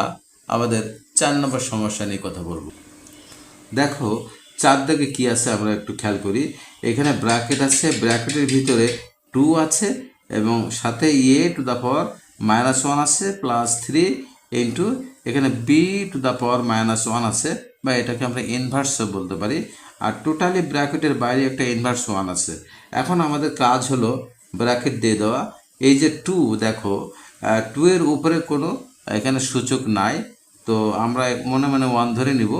আমাদের 4 নম্বর সমস্যা নিয়ে কথা বলবো। দেখো 4 দাগে কি আছে আমরা একটু খেয়াল করি। এখানে ব্র্যাকেট আছে, ব্র্যাকেটের ভিতরে 2 আছে এবং সাথে a টু দ্য পাওয়ার -1 আছে প্লাস 3 ইন্টু এখানে b টু দ্য পাওয়ার -1 আছে, বা এটাকে আমরা ইনভার্সও বলতে পারি। আর টোটালি ব্র্যাকেটের বাইরে একটা ইনভার্স 1 আছে। এখন আমাদের কাজ হলো ব্র্যাকেট দিয়ে দেওয়া। এই যে 2 দেখো 2 এর উপরে কোনো এখানে সূচক নাই, তো আমরা মনে মনে 1 ধরে নিব।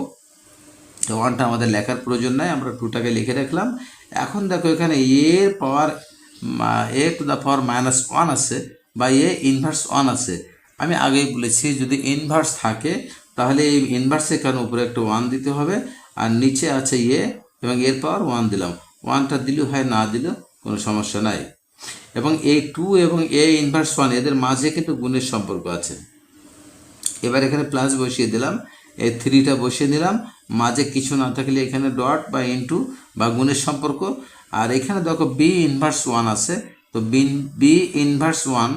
তো 1টা আমাদের লেখার প্রয়োজন নাই, আমরা 2টাকে লিখে রাখলাম। এখন দেখো এখানে এর পাওয়ার a টু দ্য পাওয়ার -1 আছে বা a ইনভার্স 1 আছে। আমি আগেই বলেছি যদি ইনভার্স থাকে তাহলে এই ইনভার্সের কারণে উপরে একটা 1 দিতে হবে, আর নিচে আছে a এবং এর পাওয়ার 1 দিলাম। 1টা দিলেও হয়, না দিলেও কোনো সমস্যা নাই। এবং এই 2 এবং a ইনভার্স 1 এদের মাঝে কিন্তু গুণের সম্পর্ক আছে। এবার এখানে প্লাস বসিয়ে দিলাম, এই 3টা বসিয়ে দিলাম, মাঝে কিছু না থাকলে এখানে ডট বা ইনটু বা গুণের সম্পর্ক। আর এখানে দেখো বি ইনভার্স 1 আছে, তো বি ইনভার্স 1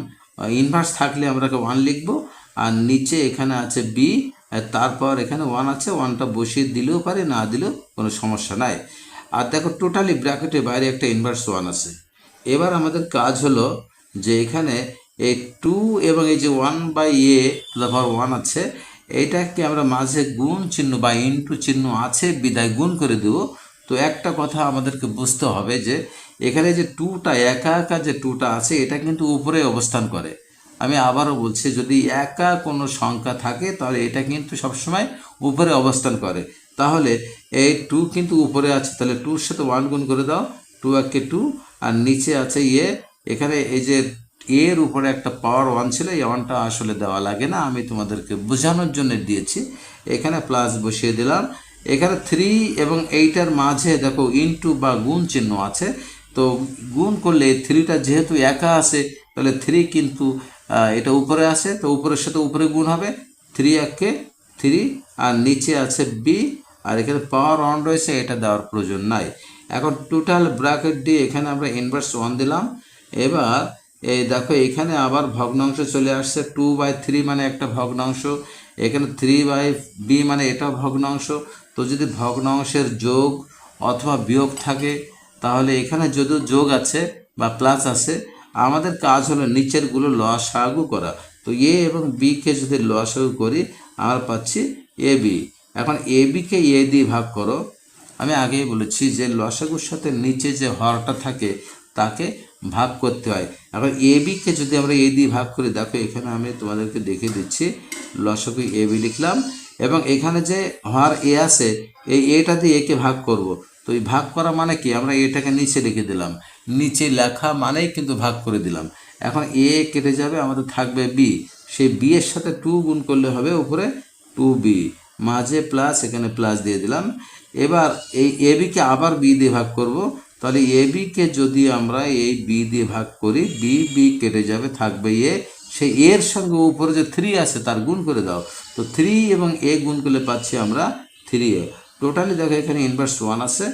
ইনভার্স থাকলে আমরা 1 লিখবো, আর নিচে এখানে আছে বি, তারপর এখানে 1 আছে, 1টা বসিয়ে দিলেও পারে, না দিলেও কোনো সমস্যা নাই। আর দেখো টোটালি ব্র্যাকেটের বাইরে একটা ইনভার্স 1 আছে। এবার আমাদের কাজ হলো যে এখানে এই 2 এবং এই যে 1/a টু দ্য পাওয়ার 1 আছে, এইটাকে আমরা মাঝে গুণ চিহ্ন বা ইনটু চিহ্ন আছে বিদায় গুণ করে দেব। তো একটা কথা আমাদেরকে বুঝতে হবে যে এখানে যে 2টা একা একা যে 2টা আছে এটা কিন্তু উপরে অবস্থান করে। আমি আবারও বলছি, যদি একা কোনো সংখ্যা থাকে তাহলে এটা কিন্তু সবসময় উপরে অবস্থান করে। তাহলে এই 2 কিন্তু উপরে আছে, তাহলে 2-র সাথে 1 গুণ করে দাও, 2 একে 2, আর নিচে আছে এখানে এই যে এর উপরে একটা পাওয়ার 1 ছিল, এই 1টা আসলে দেওয়া লাগে না, আমি তোমাদেরকে বোঝানোর জন্য দিয়েছি। এখানে প্লাস বসিয়ে দিলাম। এখানে 3 এবং 8-এর মাঝে দেখো ইনটু বা গুণ চিহ্ন আছে, তো গুণ করলে 3টা যেহেতু একা আছে তাহলে 3 কিন্তু এটা উপরে আছে, তো উপরের সাথে উপরে গুণ হবে, 3 একে 3, আর নিচে আছে বি, আর এখানে পাওয়ার 1 রয়েছে, এটা দেওয়ার প্রয়োজন নাই। এখন টোটাল ব্র্যাকেট দিয়ে এখানে আমরা ইনভার্স 1 দিলাম। এবার এই দেখো এখানে আবার ভগ্নাংশ চলে আসছে, 2/3 মানে একটা ভগ্নাংশ, এখানে 3/b মানে এটা ভগ্নাংশ। তো যদি ভগ্নাংশের যোগ অথবা বিয়োগ থাকে তাহলে এখানে যদিও যোগ আছে বা প্লাস আছে, আমাদের কাজ হলো নিচেরগুলো লসাগু করা। তো এ এবং বিকে যদি লসাগু করি আমরা পাচ্ছি এ বি। এখন এ বিকে এ দিয়ে ভাগ করো। আমি আগেই বলেছি যে লসাগুর সাথে নিচে যে হরটা থাকে তাকে ভাগ করতে হয়। এখন এ বিকে যদি আমরা এ দিয়ে ভাগ করি, দেখো এখানে আমি তোমাদেরকে দেখিয়ে দিচ্ছি, লসাগু এ বি লিখলাম, এবং এখানে যে হর এ আছে এই এটা দিয়ে একে ভাগ করব। তো এই ভাগ করা মানে কি, আমরা এটাকে নিচে লিখে দিলাম, নিচে লেখা মানেই কিন্তু ভাগ করে দিলাম। এখন এ কেটে যাবে, আমাদের থাকবে বি, সেই বি এর সাথে 2 গুণ করলে হবে উপরে 2b, মাঝে প্লাস, এখানে প্লাস দিয়ে দিলাম। এবার এই এ বিকে আবার বি দিয়ে ভাগ করব, তাহলে এ বিকে যদি আমরা এই বি দিয়ে ভাগ করি, বি কেটে যাবে, থাকবে এ, সেই এর সঙ্গে উপরে যে 3 আছে তার গুণ করে দাও, তো 3 এবং এ গুণ করলে পাচ্ছি আমরা 3a। টোটালি দেখো এখানে ইনভার্স 1 আছে।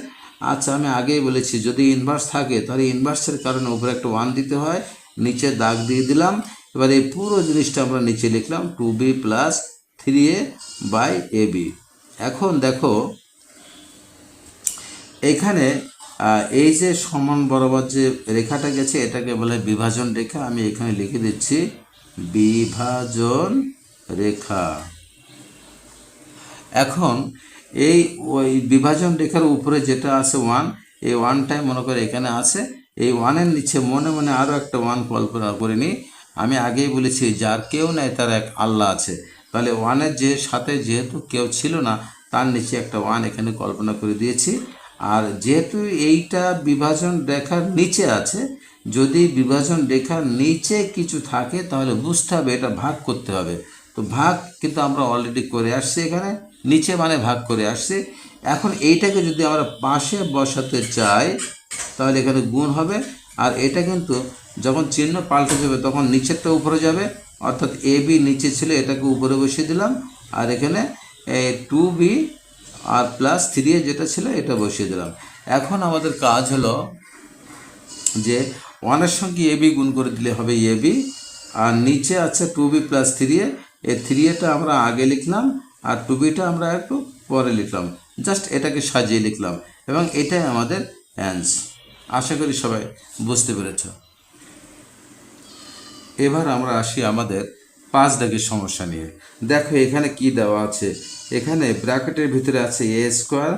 আচ্ছা আমি আগেই বলেছি যদি ইনভার্স থাকে তাহলে ইনভার্সের কারণে উপরে একটা 1 দিতে হয়, নিচে দাগ দিয়ে দিলাম। এবার এই পুরো জিনিসটা আমরা নিচে লিখলাম 2b প্লাস 3a/ab। এখন দেখো এখানে এই যে সমান বরাবর যে রেখাটা গেছে এটাকে বলে বিভাজন রেখা। আমি এখানে লিখে দিচ্ছি বিভাজন রেখা। এখন এই ওই বিভাজন রেখার উপরে যেটা আছে 1, এই 1টাই মনে করে এখানে আছে, এই 1-এর নিচে মনে মনে আরও একটা 1 কল্পনা করে নিই। আমি আগেই বলেছি যার কেউ নাই তার এক আল্লাহ আছে, তাহলে 1-এর যে সাথে যেহেতু কেউ ছিল না তার নিচে একটা 1 এখানে কল্পনা করে দিয়েছি। আর যেহেতু এইটা বিভাজন রেখার নিচে আছে, যদি বিভাজন রেখার নিচে কিছু থাকে তাহলে বুঝতে হবে এটা ভাগ করতে হবে। তো ভাগ কিন্তু আমরা অলরেডি করে আসছি, এখানে নিচে মানে ভাগ করে আসছি। এখন এইটাকে যদি আমরা পাশে বসাতে চাই তাহলে এখানে গুণ হবে, আর এটা কিন্তু যখন চিহ্ন পাল্টে যাবে তখন নিচেরটা উপরে যাবে, অর্থাৎ এ বি নিচে ছিল এটাকে উপরে বসিয়ে দিলাম, আর এখানে 2b আর প্লাস 3 যেটা ছিল এটা বসিয়ে দিলাম। এখন আমাদের কাজ হলো যে 1-এর সঙ্গে এ বি গুণ করে দিলে হবে এ বি, আর নিচে আছে 2b প্লাস 3a, এই 3a আমরা আগে লিখলাম আর 2bটা আমরা একটু পরে লিখলাম, জাস্ট এটাকে সাজিয়ে লিখলাম, এবং এটাই আমাদের অ্যান্সার। আশা করি সবাই বুঝতে পেরেছ। এবার আমরা আসি আমাদের 5 দাগের সমস্যা নিয়ে। দেখো এখানে কি দেওয়া আছে, এখানে ব্র্যাকেটের ভিতরে আছে এ স্কোয়ার,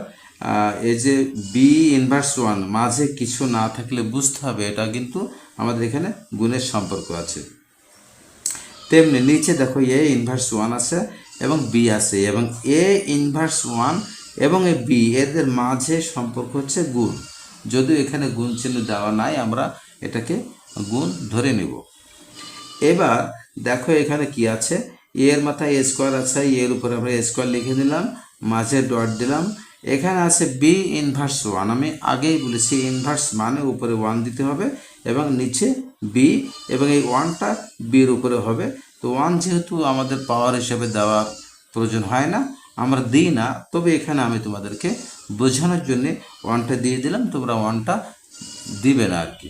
এই যে বি ইনভার্স 1, মাঝে কিছু না থাকলে বুঝতে হবে এটা কিন্তু আমাদের এখানে গুণের সম্পর্ক আছে। তেমনি নিচে দেখো এ ইনভার্স 1 আছে এবং বি আছে, এবং এ ইনভার্স 1 এবং এ বি এদের মাঝে সম্পর্ক হচ্ছে গুণ। যদিও এখানে গুণ চিহ্ন দেওয়া নাই, আমরা এটাকে গুণ ধরে নেব। এবার দেখো এখানে কি আছে, এর মাথায় এ স্কোয়ার আছে, এর উপরে আমরা এ স্কোয়ার লিখে দিলাম, মাঝে ডট দিলাম। এখানে আছে বি ইনভার্স 1, আমি আগেই বলেছি ইনভার্স মানে উপরে 1 দিতে হবে এবং নিচে বি, এবং এই 1টা বির উপরে হবে। তো 1 যেহেতু আমাদের পাওয়ার হিসেবে দেওয়ার প্রয়োজন হয় না, আমরা দিই না, তবে এখানে আমি তোমাদেরকে বোঝানোর জন্যে 1টা দিয়ে দিলাম, তোমরা 1টা দিবে না আর কি।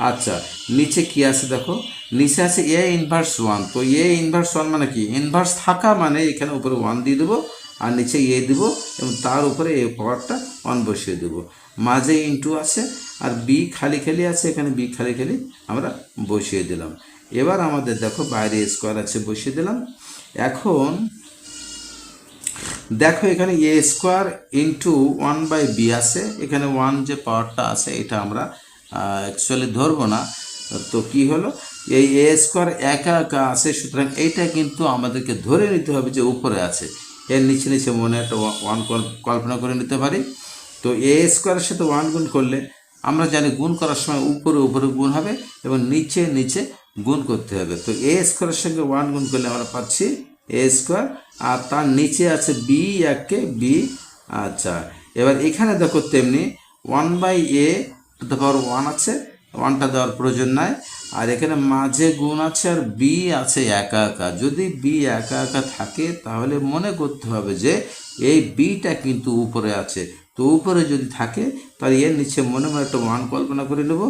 আচ্ছা, নিচে কি আছে দেখো, নিচে আছে এ ইনভার্স 1। তো এ ইনভার্স 1 মানে কি, ইনভার্স থাকা মানে এখানে উপরে 1 দিয়ে দেবো আর নিচে এ দেবো এবং তার উপরে এ পাওয়ারটা 1 বসিয়ে দেবো। মাঝে ইনটু আছে আর বি খালি খালি আছে, এখানে বি খালি খালি আমরা বসিয়ে দিলাম। এবার আমাদের দেখো বাইরে স্কোয়ার আছে, বসিয়ে দিলাম। এখন দেখো এখানে এ স্কোয়ার ইন্টু 1/b আছে, এখানে 1 যে পাওয়ারটা আছে এটা আমরা অ্যাকচুয়ালি ধরবো না। তো কি হলো, এই এ স্কোয়ার একা একা আছে, সুতরাং এইটা কিন্তু আমাদেরকে ধরে নিতে হবে যে উপরে আছে। এর নিচে নিচে মনে একটা 1 কল্পনা করে নিতে পারি। তো এ স্কোয়ারের সাথে 1 গুণ করলে আমরা জানি গুণ করার সময় উপরে উপরে গুণ হবে এবং নিচে নিচে গুণ করতে হবে। তো এ স্কোয়ারের সঙ্গে 1 গুণ করলে আমরা পাচ্ছি এ স্কোয়ার, আর তার নিচে আছে বি, একে বি। আচ্ছা, এবার এখানে দেখো তেমনি 1/a টু দ্য পাওয়ার 1 আছে, 1টা দেওয়ার প্রয়োজন নাই, আর এখানে মাঝে গুণ আছে আর বি আছে একা একা। যদি বি একা একা থাকে তাহলে মনে করতে হবে যে এই বিটা কিন্তু উপরে আছে। তো উপরে যদি থাকে তাহলে এর নিচে মনে মনে একটা 1 কল্পনা করে নেব।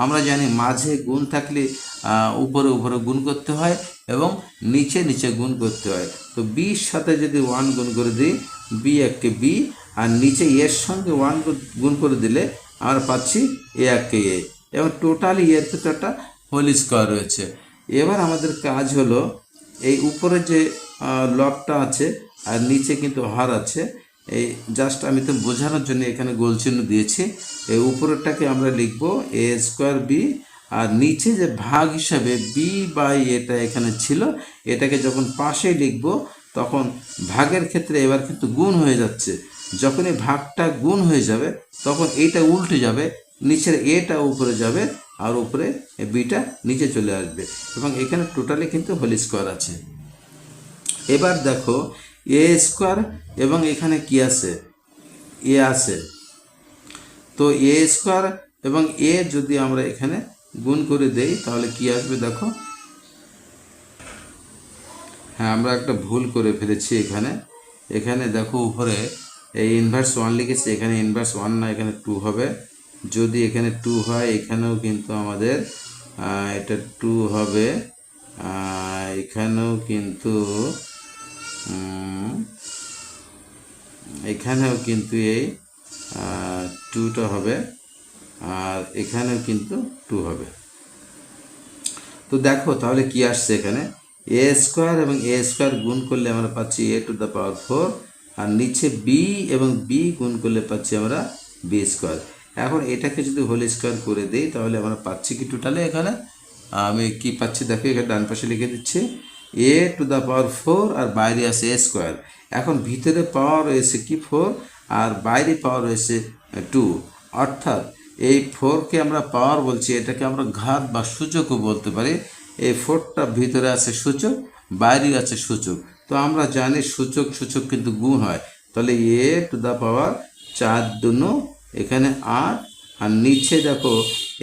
আমরা জানি মাঝে গুণ থাকলে উপরে উপরে গুণ করতে হয় এবং নিচে নিচে গুণ করতে হয়। তো বির সাথে যদি 1 গুণ করে দিই, বি একে বি, আর নিচে এর সঙ্গে 1 গুণ করে দিলে আমরা পাচ্ছি এ একে এ, এবং টোটালি এর ক্ষেত্রে একটা হোল স্কোয়ার রয়েছে। এবার আমাদের কাজ হলো এই উপরে যে লবটা আছে আর নিচে কিন্তু হার আছে, এই জাস্ট আমি তো বোঝানোর জন্য এখানে গোল চিহ্ন দিয়েছি। এই উপরেরটাকে আমরা লিখব এ স্কোয়ার বি, আর নিচে যে ভাগ হিসাবে বি বাই এটা এখানে ছিল, এটাকে যখন পাশে লিখব তখন ভাগের ক্ষেত্রে এবার কিন্তু গুণ হয়ে যাচ্ছে। যখন এই ভাগটা গুণ হয়ে যাবে তখন এইটা উল্টে যাবে, নিচের এটা উপরে যাবে আর উপরে বিটা নিচে চলে আসবে, এবং এখানে টোটালি কিন্তু হোল স্কোয়ার আছে। এবার দেখো এ স্কোয়ার এবং এখানে কি আছে, এ আছে। তো এ স্কোয়ার এবং এ যদি আমরা এখানে গুণ করে দেই তাহলে কি আসবে দেখো। হ্যাঁ, আমরা একটা ভুল করে ফেলেছি এখানে। এখানে দেখো উপরে এই ইনভার্স 1 লিখেছি, এখানে ইনভার্স 1 না, এখানে 2 হবে। যদি এখানে 2 হয় এখানেও কিন্তু আমাদের এটা 2 হবে, এখানেও কিন্তু এই 2টা হবে, আর এখানেও কিন্তু 2 হবে। তো দেখো তাহলে কি আসছে, এখানে এ স্কোয়ার এবং এ স্কোয়ার গুণ করলে আমরা পাচ্ছি এ টু দ্য পাওয়ার 4, আর নিচে বি এবং বি গুণ করলে পাচ্ছি আমরা বি স্কোয়ার। এখন এটাকে যদি হোল স্কোয়ার করে দিই তাহলে আমরা পাচ্ছি কি, টোটালে এখানে আমি কি পাচ্ছি দেখো, এখানে ডান পাশে লিখে দিচ্ছি এ টু দ্য পাওয়ার 4 আর বাইরে আছে এ স্কোয়ার। এখন ভিতরে পাওয়ার রয়েছে কি 4, আর বাইরে পাওয়ার রয়েছে 2। অর্থাৎ এই 4কে আমরা পাওয়ার বলছি, এটাকে আমরা ঘাত বা সূচকও বলতে পারি। এই 4টা ভিতরে আছে সূচক, বাইরে আছে সূচক। তো আমরা জানি সূচক সূচক কিন্তু গুণ হয়, তাহলে এ টু দ্য পাওয়ার 4 দুনো এখানে 8, আর নিচে দেখো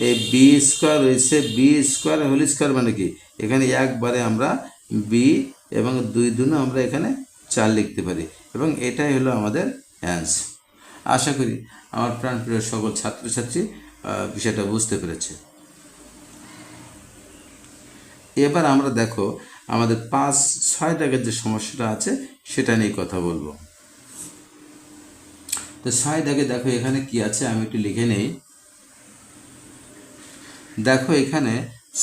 এই বি স্কোয়ার রয়েছে, বি স্কোয়ার হোল স্কোয়ার মানে কি, এখানে একবারে আমরা বি এবং 2 দুনো আমরা এখানে 4 লিখতে পারি, এবং এটাই হলো আমাদের অ্যান্সার। আশা করি আমার প্রাণপ্রিয় সকল ছাত্রছাত্রী বিষয়টা বুঝতে পেরেছে। এবার আমরা দেখো আমাদের 5-6 দাগের যে সমস্যাটা আছে সেটা নিয়ে কথা বলবো। তো 6 দাগে দেখো এখানে কি আছে, আমি একটু লিখে নেই। দেখো এখানে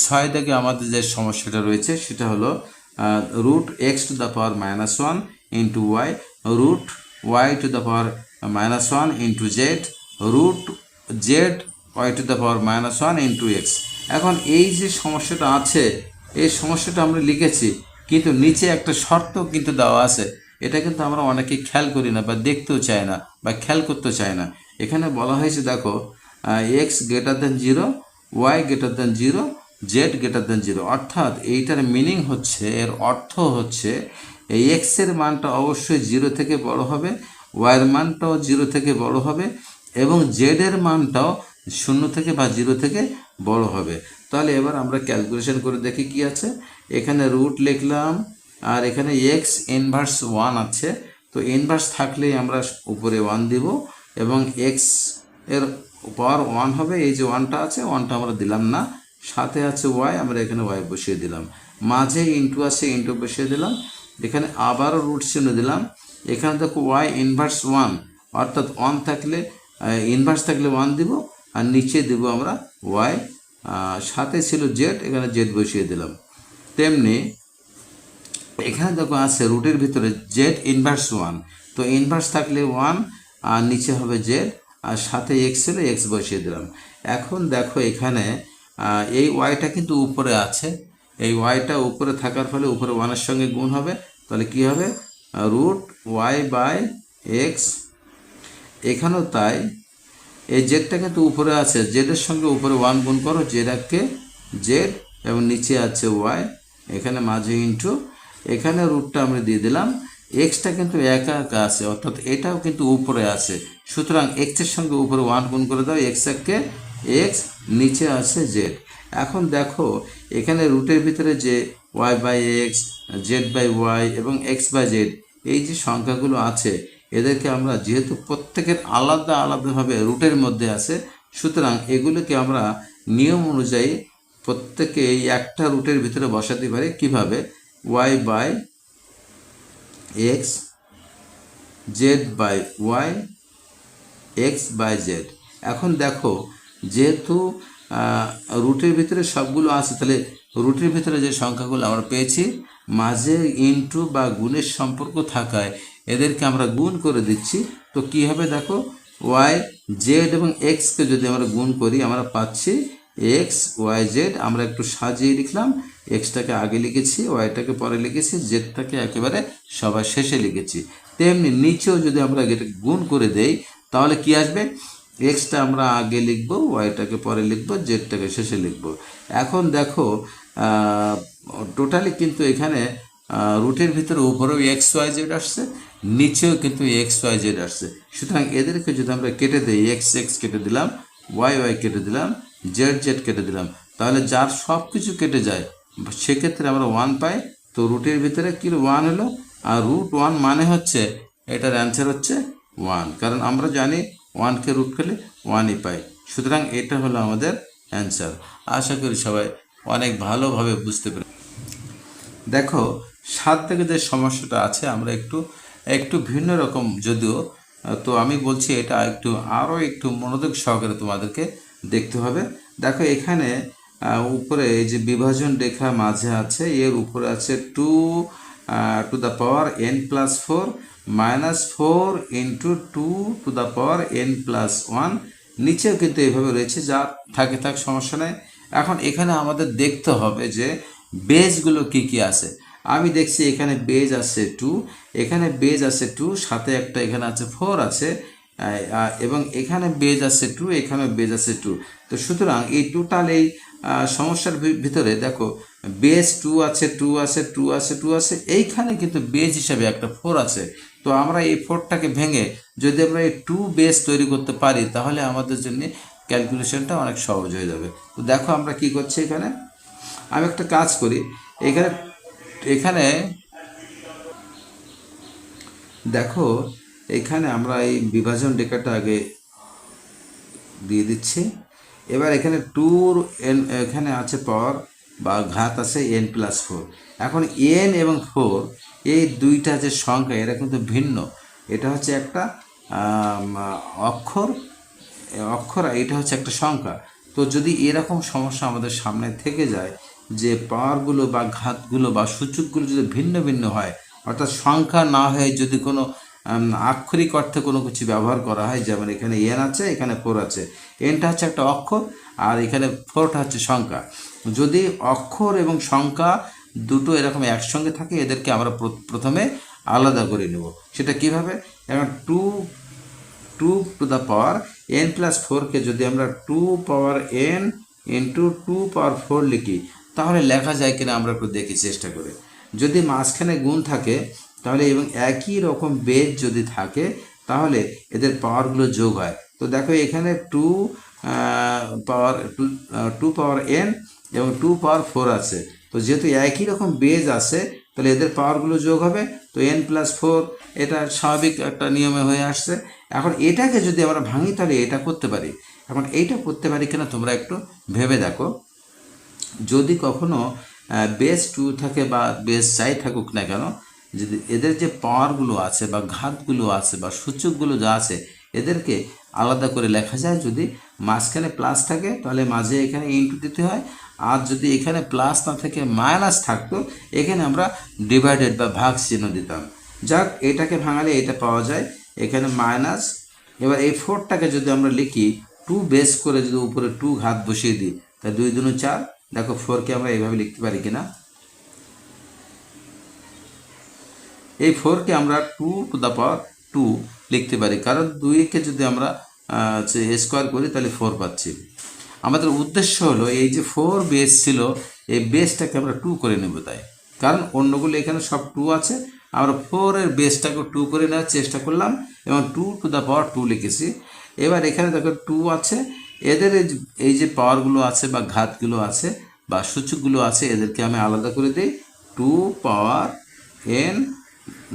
6 দাগে আমাদের যে সমস্যাটা রয়েছে সেটা হলো root x to the power -1 into y, root y to the power -1 into z, root z y to the power -1 into x. এখন এই যে সমস্যাটা আছে, এই সমস্যাটা আমরা লিখেছি, কিন্তু নিচে একটা শর্ত কিন্তু দেওয়া আছে। এটা কিন্তু আমরা অনেকে খেয়াল করি না বা দেখতেও চাই না বা খেয়াল করতে চাই না। এখানে বলা হয়েছে দেখো x greater than 0, y greater than 0, z greater than 0। অর্থাৎ এইটার মিনিং হচ্ছে, এর অর্থ হচ্ছে এই এক্সের মানটা অবশ্যই 0 থেকে বড় হবে, ওয়াইয়ের মানটাও 0 থেকে বড় হবে, এবং জেডের মানটাও 0 থেকে বা 0 থেকে বড় হবে। তাহলে এবার আমরা ক্যালকুলেশন করে দেখি কি আছে। এখানে রুট লিখলাম, আর এখানে এক্স ইনভার্স 1 আছে, তো ইনভার্স থাকলেই আমরা উপরে 1 দিব, এবং এক্স এর পাওয়ার 1 হবে। এই যে 1টা আছে, 1টা আমরা দিলাম না, সাথে আছে ওয়াই, আমরা এখানে ওয়াই বসিয়ে দিলাম, মাঝে ইন্টু আছে, ইন্টু বসিয়ে দিলাম, এখানে আবারও রুট চিহ্ন দিলাম। এখানে দেখো ওয়াই ইনভার্স 1, অর্থাৎ 1 থাকলে ইনভার্স থাকলে 1 দিব, আর নিচে দিব আমরা ওয়াই, সাথে ছিল জেড, এখানে জেড বসিয়ে দিলাম। তেমনি এখানে দেখো আছে রুটের ভিতরে জেড ইনভার্স 1, তো ইনভার্স থাকলে 1, আর নিচে হবে জেড, আর সাথে এক্স ছিল, এক্স বসিয়ে দিলাম। এখন দেখো এখানে এই ওয়াইটা কিন্তু উপরে আছে, এই ওয়াইটা উপরে থাকার ফলে উপরে 1-এর সঙ্গে গুণ হবে, তাহলে কি হবে রুট ওয়াই বাই এক্স। এখানেও তাই, এই জেডটা কিন্তু উপরে আছে, জেডের সঙ্গে উপরে 1 গুণ করো, জেডকে জেড, এবং নিচে আছে ওয়াই, এখানে মাঝে ইন্টু, এখানে রুটটা আমরা দিয়ে দিলাম। এক্সটা কিন্তু একা একা আছে, অর্থাৎ এটাও কিন্তু উপরে আছে, সুতরাং এক্সের সঙ্গে উপরে 1 গুণ করে দাও, এক্স একে এক্স, নিচে আছে জেড। এখন দেখো এখানে রুটের ভিতরে যে y by x, z by y এবং এক্স বাই জেড, এই যে সংখ্যাগুলো আছে, এদেরকে আমরা যেহেতু প্রত্যেকের আলাদা আলাদাভাবে রুটের মধ্যে আছে, সুতরাং এগুলোকে আমরা নিয়ম অনুযায়ী প্রত্যেকে এই একটা রুটের ভিতরে বসাতে পারি। কিভাবে? Y by x, z by y, x by z. এখন দেখো যেহেতু রুটের ভিতরে সবগুলো আছে, তাহলে রুটের ভিতরে যে সংখ্যাগুলো আমরা পেয়েছি, মাঝে ইনটু বা গুণের সম্পর্ক থাকায় এদেরকে আমরা গুণ করে দিচ্ছি। তো কী হবে দেখো, ওয়াই জেড এবং এক্সকে যদি আমরা গুণ করি, আমরা পাচ্ছি এক্স ওয়াই জেড। আমরা একটু সাজিয়ে লিখলাম, এক্সটাকে আগে লিখেছি, ওয়াইটাকে পরে লিখেছি, জেডটাকে একেবারে সবার শেষে লিখেছি। তেমনি নিচেও যদি আমরা গুণ করে দেই, তাহলে কি আসবে, এক্সটা আমরা আগে লিখব, ওয়াইটাকে পরে লিখব, জেডটাকে শেষে লিখব। এখন দেখো টোটালি কিন্তু এখানে রুটের ভিতরে উপরেও এক্স ওয়াই জেড আসছে, নিচেও কিন্তু এক্স ওয়াই জেড আসছে। সুতরাং এদেরকে যদি আমরা কেটে দিই, এক্স এক্স কেটে দিলাম, ওয়াই ওয়াই কেটে দিলাম, জেড জেড কেটে দিলাম, তাহলে যার সব কিছু কেটে যায় সেক্ষেত্রে আমরা 1 পাই। তো রুটের ভিতরে কি 1 হলো, আর রুট 1 মানে হচ্ছে এটার অ্যান্সার হচ্ছে 1, কারণ আমরা জানি 1কে রুট করলে 1ই পাই। সুতরাং এটা হলো আমাদের অ্যান্সার। আশা করি সবাই অনেক ভালোভাবে বুঝতে পেরে। দেখো 7 থেকে যে সমস্যাটা আছে, আমরা একটু ভিন্ন রকম যদিও, তো আমি বলছি এটা আরও একটু মনোযোগ সহকারে তোমাদেরকে দেখতে হবে। দেখো এখানে উপরে এই যে বিভাজন রেখা মাঝে আছে, এর উপরে আছে 2 to the power n+4 -4 into 2 to the power n+1। নিচেও কিন্তু এইভাবে রয়েছে, যা থাকে থাক, সমস্যা নেই। এখন এখানে আমাদের দেখতে হবে যে বেজগুলো কি কি আছে। আমি দেখছি এখানে বেজ আছে 2, এখানে বেজ আছে 2, সাথে একটা এখানে আছে 4 আছে, এবং এখানে বেজ আছে 2, এখানে বেজ আছে 2। তো সুতরাং এই টোটাল এই সমস্যার ভিতরে দেখো বেজ 2 আছে, 2 আছে, 2 আছে, 2 আছে, এইখানে কিন্তু বেজ হিসাবে একটা 4 আছে। তো আমরা এই 4টাকে ভেঙে যদি আমরা এই 2 বেজ তৈরি করতে পারি তাহলে আমাদের জন্য ক্যালকুলেশনটা অনেক সহজ হয়ে যাবে। তো দেখো আমরা কি করছি এখানে, আমি একটা কাজ করি, এখানে এখানে দেখো এখানে আমরা এই বিভাজন রেখাটা আগে দিয়ে দিচ্ছি। এবার এখানে 2 এন এখানে আছে পাওয়ার বা ঘাত আছে n+4। এখন n এবং 4 এই দুইটা যে সংখ্যা এরা কিন্তু ভিন্ন। এটা হচ্ছে একটা অক্ষর অক্ষর, এটা হচ্ছে একটা সংখ্যা। তো যদি এরকম সমস্যা আমাদের সামনে থেকে যায় যে পাওয়ারগুলো বা ঘাতগুলো বা সূচকগুলো যদি ভিন্ন ভিন্ন হয়, অর্থাৎ সংখ্যা না হয়ে যদি কোনো আক্ষরিক অর্থে কোনো কিছু ব্যবহার করা হয়, যেমন এখানে এন আছে, এখানে 4 আছে, এনটা হচ্ছে একটা অক্ষর আর এখানে 4টা হচ্ছে সংখ্যা। যদি অক্ষর এবং সংখ্যা দুটো এরকম একসঙ্গে থাকে এদেরকে আমরা প্রথমে আলাদা করে নেব। সেটা কিভাবে? এখন 2 টু দ্য পাওয়ার n+4কে যদি আমরা 2 পাওয়ার n ইন্টু 2 পাওয়ার 4 লিখি তাহলে লেখা যায় কিনা আমরা একটু দেখি চেষ্টা করে। যদি মাঝখানে গুণ থাকে তাহলে এবং একই রকম বেজ যদি থাকে তাহলে এদের পাওয়ারগুলো যোগ হয়। তো দেখো এখানে 2 পাওয়ার n এবং 2 পাওয়ার 4 আছে। তো যেহেতু একই রকম বেজ আছে তাহলে এদের পাওয়ারগুলো যোগ হবে। তো n+4 এটা স্বাভাবিক একটা নিয়মে হয়ে আসছে। এখন এটাকে যদি আমরা ভাঙি তাহলে এটা করতে পারি। এখন এইটা করতে পারি কিনা তোমরা একটু ভেবে দেখো। যদি কখনো বেস 2 থাকে বা বেস যাই থাকুক না কেন, যদি এদের যে পাওয়ারগুলো আছে বা ঘাতগুলো আছে বা সূচকগুলো যা আছে এদেরকে আলাদা করে লেখা যায়। যদি মাঝখানে প্লাস থাকে তাহলে মাঝে এখানে ইনটু দিতে হয়, আর যদি এখানে প্লাস না থেকে মাইনাস থাকতো এখানে আমরা ডিভাইডেড বা ভাগ চিহ্ন দিতাম। যাক, এটাকে ভাঙালে এটা পাওয়া যায়, এখানে মাইনাস। এবার এই 4টাকে যদি আমরা লিখি 2 বেস করে যদি উপরে 2 ঘাত বসিয়ে দিই তাহলে 2 2 4। দেখো 4কে আমরা এইভাবে লিখতে পারি কিনা, এই 4কে আমরা 2 টু দ্য পাওয়ার 2 লিখতে পারি, কারণ 2কে যদি আমরা স্কোয়ার করি তাহলে 4 পাচ্ছি। আমাদের উদ্দেশ্য হলো এই যে 4 বেস ছিল এই বেসটাকে আমরা 2 করে নেব, তাই কারণ অন্যগুলো এখানে সব 2 আছে, আমরা 4 এর বেসটাকে 2 করে নেওয়ার চেষ্টা করলাম এবং 2 টু দ্য পাওয়ার 2 লিখেছি। এবার এখানে দেখো 2 আছে, এদের এই যে পাওয়ারগুলো আছে বা ঘাতগুলো আছে বা সূচকগুলো আছে এদেরকে আমি আলাদা করে দিই। 2 পাওয়ার n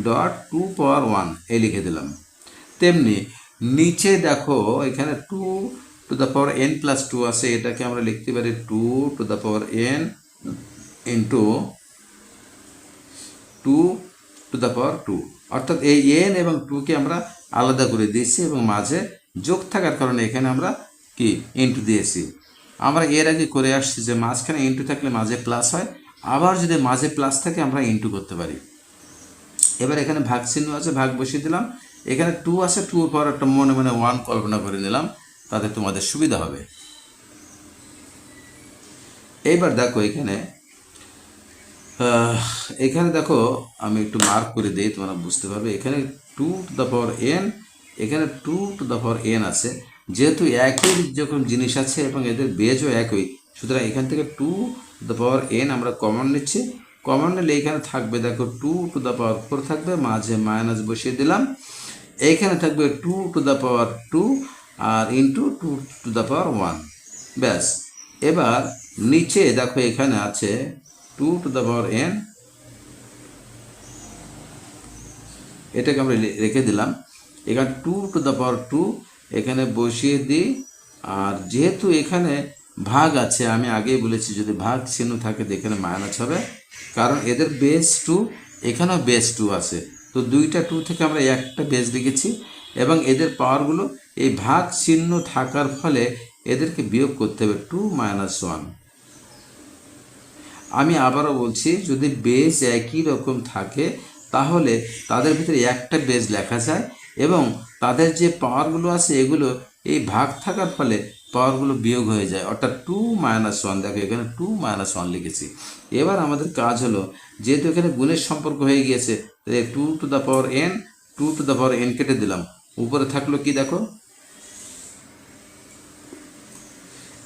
ডট 2 পাওয়ার 1 এই লিখে দিলাম। তেমনি নিচে দেখো এখানে 2 টু দ্য পাওয়ার n+2 আছে, এটাকে আমরা লিখতে পারি 2 to the power n into 2 to the power 2। অর্থাৎ এই n এবং 2কে আমরা আলাদা করে দিয়েছি এবং মাঝে যোগ থাকার কারণে এখানে আমরা কি ইন্টু দিয়েছি। আমরা এর আগে করে আসছি যে মাঝখানে ইন্টু থাকলে মাঝে প্লাস হয়, আবার যদি মাঝে প্লাস থাকে আমরা ইন্টু করতে পারি। এবার এখানে ভাগ চিহ্ন আছে, ভাগ বসিয়ে দিলাম। এখানে 2 আছে, 2 এর পর একটা মনে মনে 1 কল্পনা করে নিলাম, তাতে তোমাদের সুবিধা হবে। এইবার দেখো এখানে দেখো আমি একটু মার্ক করে দিই, তোমরা বুঝতে পারবে। এখানে 2 টু দ্য পাওয়ার n, এখানে 2 টু দ্য পাওয়ার n আছে। যেহেতু একই যখন জিনিস আছে এবং এদের বেজও একই, সুতরাং এখান থেকে 2 টু দ্য পাওয়ার n আমরা কমন নিচ্ছি। কমন নিলে এখানে থাকবে দেখো 2 টু দ্য পাওয়ার 4 থাকবে, মাঝে মাইনাস বসিয়ে দিলাম। এইখানে থাকবে 2 টু দ্য পাওয়ার 2 আর ইন্টু 2 টু দ্য পাওয়ার 1, ব্যাস। এবার নিচে দেখো এখানে আছে 2 টু দ্য পাওয়ার n, এটাকে আমরা রেখে দিলাম। এখানে 2 টু দ্য পাওয়ার 2 এখানে বসিয়ে দিই। আর যেহেতু এখানে ভাগ আছে, আমি আগেই বলেছি যদি ভাগ চিহ্ন থাকে তো এখানে মাইনাস হবে, কারণ এদের বেস 2, এখানেও বেস 2 আছে। তো দুইটা 2 থেকে আমরা একটা বেস লিখেছি এবং এদের পাওয়ারগুলো এই ভাগ চিহ্ন থাকার ফলে এদেরকে বিয়োগ করতে হবে 2 - 1। আমি আবারও বলছি, যদি বেস একই রকম থাকে তাহলে তাদের ভিতরে একটা বেস লেখা যায় এবং তাদের যে পাওয়ারগুলো আছে এগুলো এই ভাগ থাকার ফলে পাওয়ারগুলো বিয়োগ হয়ে যায়, অর্থাৎ 2 - 1। দেখো এখানে 2 - 1 লিখেছি। এবার আমাদের কাজ হলো, যেহেতু এখানে গুণের সম্পর্ক হয়ে গিয়েছে, 2 to the power n, 2 to the power n কেটে দিলাম, উপরে থাকলো কি দেখো,